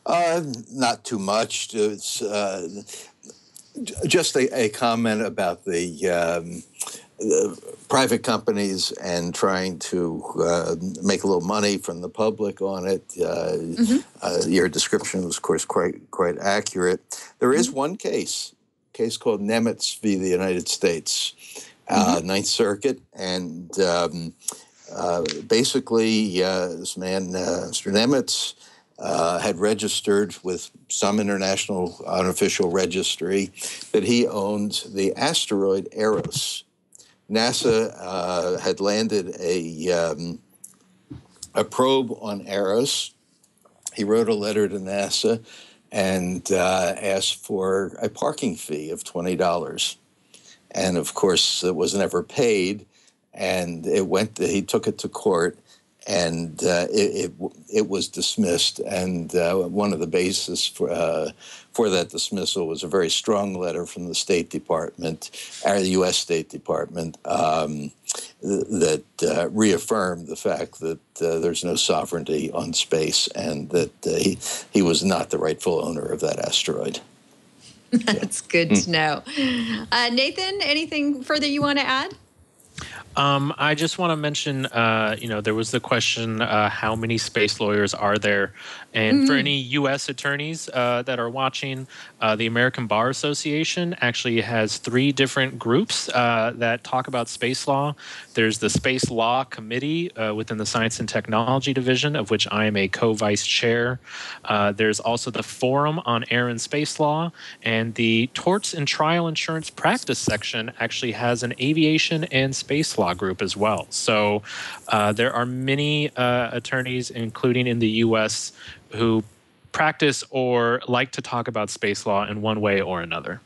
Not too much. It's Just a comment about the private companies and trying to make a little money from the public on it. Your description was, of course, quite accurate. There is one case called Nemitz v. the United States, Ninth Circuit, and basically this man, Mr. Nemitz, had registered with some international unofficial registry that he owned the asteroid Eros. NASA had landed a probe on Eros. He wrote a letter to NASA and asked for a parking fee of $20. And of course, it was never paid. And he took it to court, and it was dismissed. And one of the bases for that dismissal was a very strong letter from the State Department, the U.S. State Department, that reaffirmed the fact that there's no sovereignty on space, and that he was not the rightful owner of that asteroid. That's good to know. Nathan, anything further you want to add? I just want to mention, there was the question, how many space lawyers are there? And for any U.S. attorneys that are watching, the American Bar Association actually has 3 different groups that talk about space law. There's the Space Law Committee within the Science and Technology Division, of which I am a co-vice chair. There's also the Forum on Air and Space Law, and the Torts and Trial Insurance Practice section actually has an aviation and space law group as well. So there are many attorneys, including in the U.S., who practice or like to talk about space law in one way or another.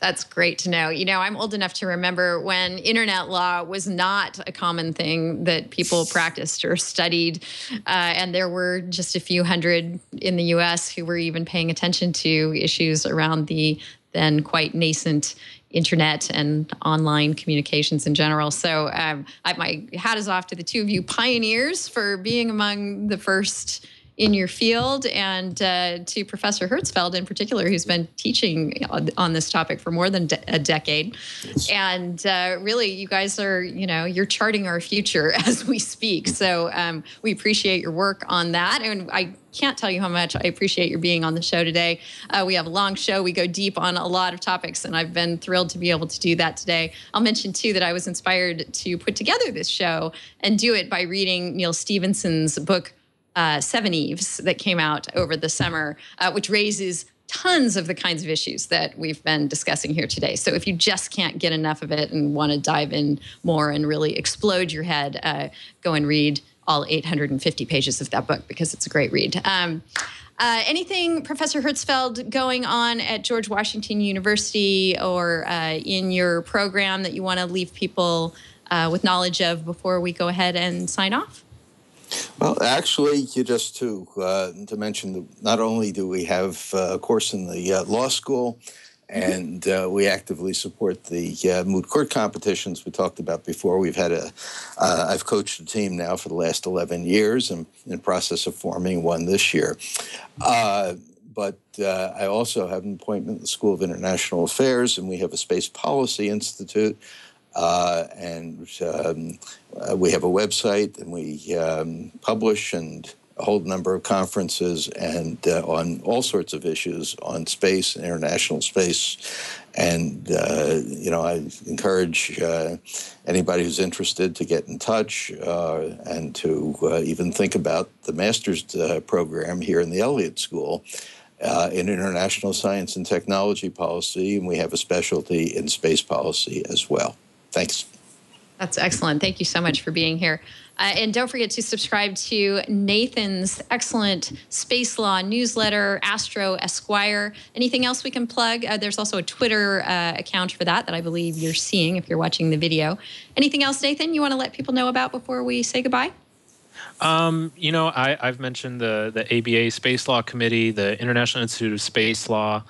That's great to know. I'm old enough to remember when internet law was not a common thing that people practiced or studied. And there were just a few hundred in the U.S. who were even paying attention to issues around the then quite nascent internet and online communications in general. So my hat is off to the two of you pioneers for being among the first in your field, and to Professor Hertzfeld in particular, who's been teaching on this topic for more than a decade. Yes. And really, you guys are, you're charting our future as we speak. So we appreciate your work on that. And I can't tell you how much I appreciate your being on the show today. We have a long show. We go deep on a lot of topics, and I've been thrilled to be able to do that today. I'll mention, too, that I was inspired to put together this show and do it by reading Neil Stephenson's book, 7 Eves, that came out over the summer, which raises tons of the kinds of issues that we've been discussing here today. So if you just can't get enough of it and want to dive in more and really explode your head, go and read all 850 pages of that book, because it's a great read. Anything, Professor Hertzfeld, going on at George Washington University or in your program that you want to leave people with knowledge of before we go ahead and sign off? Well, actually, just to mention that not only do we have a course in the law school, and we actively support the moot court competitions we talked about before. We've had I've coached a team now for the last 11 years, and in the process of forming one this year. But I also have an appointment in the School of International Affairs, and we have a Space Policy Institute. And we have a website, and we publish and hold a number of conferences and on all sorts of issues on space and international space. And, I encourage anybody who's interested to get in touch and to even think about the master's program here in the Elliott School in International Science and Technology Policy, and we have a specialty in space policy as well. Thanks. That's excellent. Thank you so much for being here. And don't forget to subscribe to Nathan's excellent space law newsletter, Astro Esquire. Anything else we can plug? There's also a Twitter account for that I believe you're seeing if you're watching the video. Anything else, Nathan, you want to let people know about before we say goodbye? I've mentioned the ABA Space Law Committee, the International Institute of Space Law.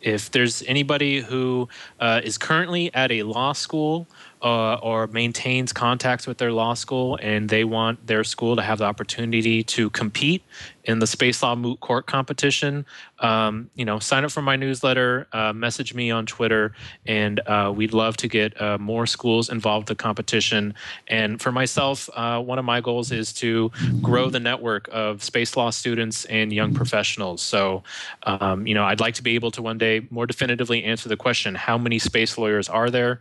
If there's anybody who is currently at a law school or maintains contacts with their law school, and they want their school to have the opportunity to compete in the Space Law Moot Court competition, sign up for my newsletter, message me on Twitter, and we'd love to get more schools involved in the competition. And for myself, one of my goals is to grow the network of space law students and young professionals. So, I'd like to be able to one day more definitively answer the question, how many space lawyers are there?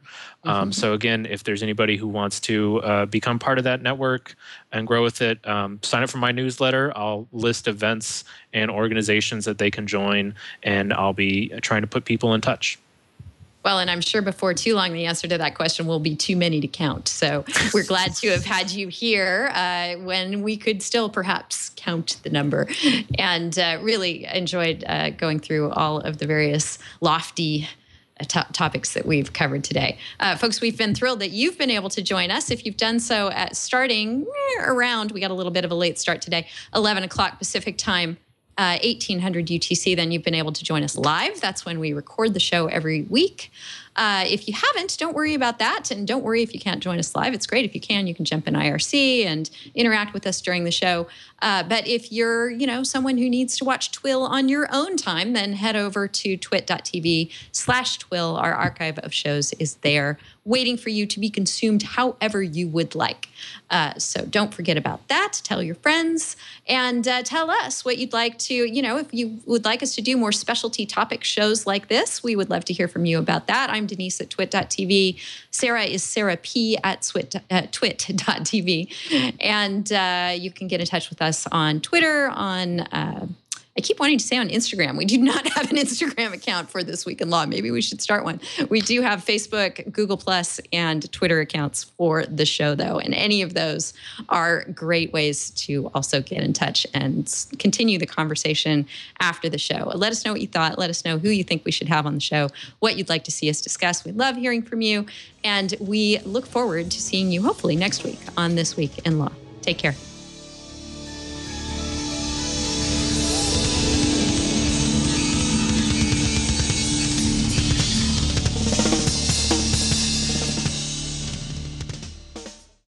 So again, if there's anybody who wants to become part of that network and grow with it, sign up for my newsletter. I'll list events and organizations that they can join, and I'll be trying to put people in touch. Well, and I'm sure before too long, the answer to that question will be too many to count. So we're glad to have had you here when we could still perhaps count the number, and really enjoyed going through all of the various lofty topics that we've covered today. Folks, we've been thrilled that you've been able to join us. If you've done so at starting around, we got a little bit of a late start today, 11 o'clock Pacific time, 1800 UTC, then you've been able to join us live. That's when we record the show every week. If you haven't, don't worry about that. And don't worry if you can't join us live. It's great if you can jump in IRC and interact with us during the show. But if you're, someone who needs to watch TWiL on your own time, then head over to twit.tv/TWiL. Our archive of shows is there waiting for you to be consumed however you would like. So don't forget about that. Tell your friends and tell us what you'd like to, if you would like us to do more specialty topic shows like this, we would love to hear from you about that. I'm Denise at twit.tv. Sarah is Sarah P at twit.tv. And you can get in touch with us on Twitter, on I keep wanting to say on Instagram. We do not have an Instagram account for This Week in Law. Maybe we should start one. We do have Facebook, Google+, and Twitter accounts for the show, though. And any of those are great ways to also get in touch and continue the conversation after the show. Let us know what you thought. Let us know who you think we should have on the show, what you'd like to see us discuss. We love hearing from you. And we look forward to seeing you hopefully next week on This Week in Law. Take care.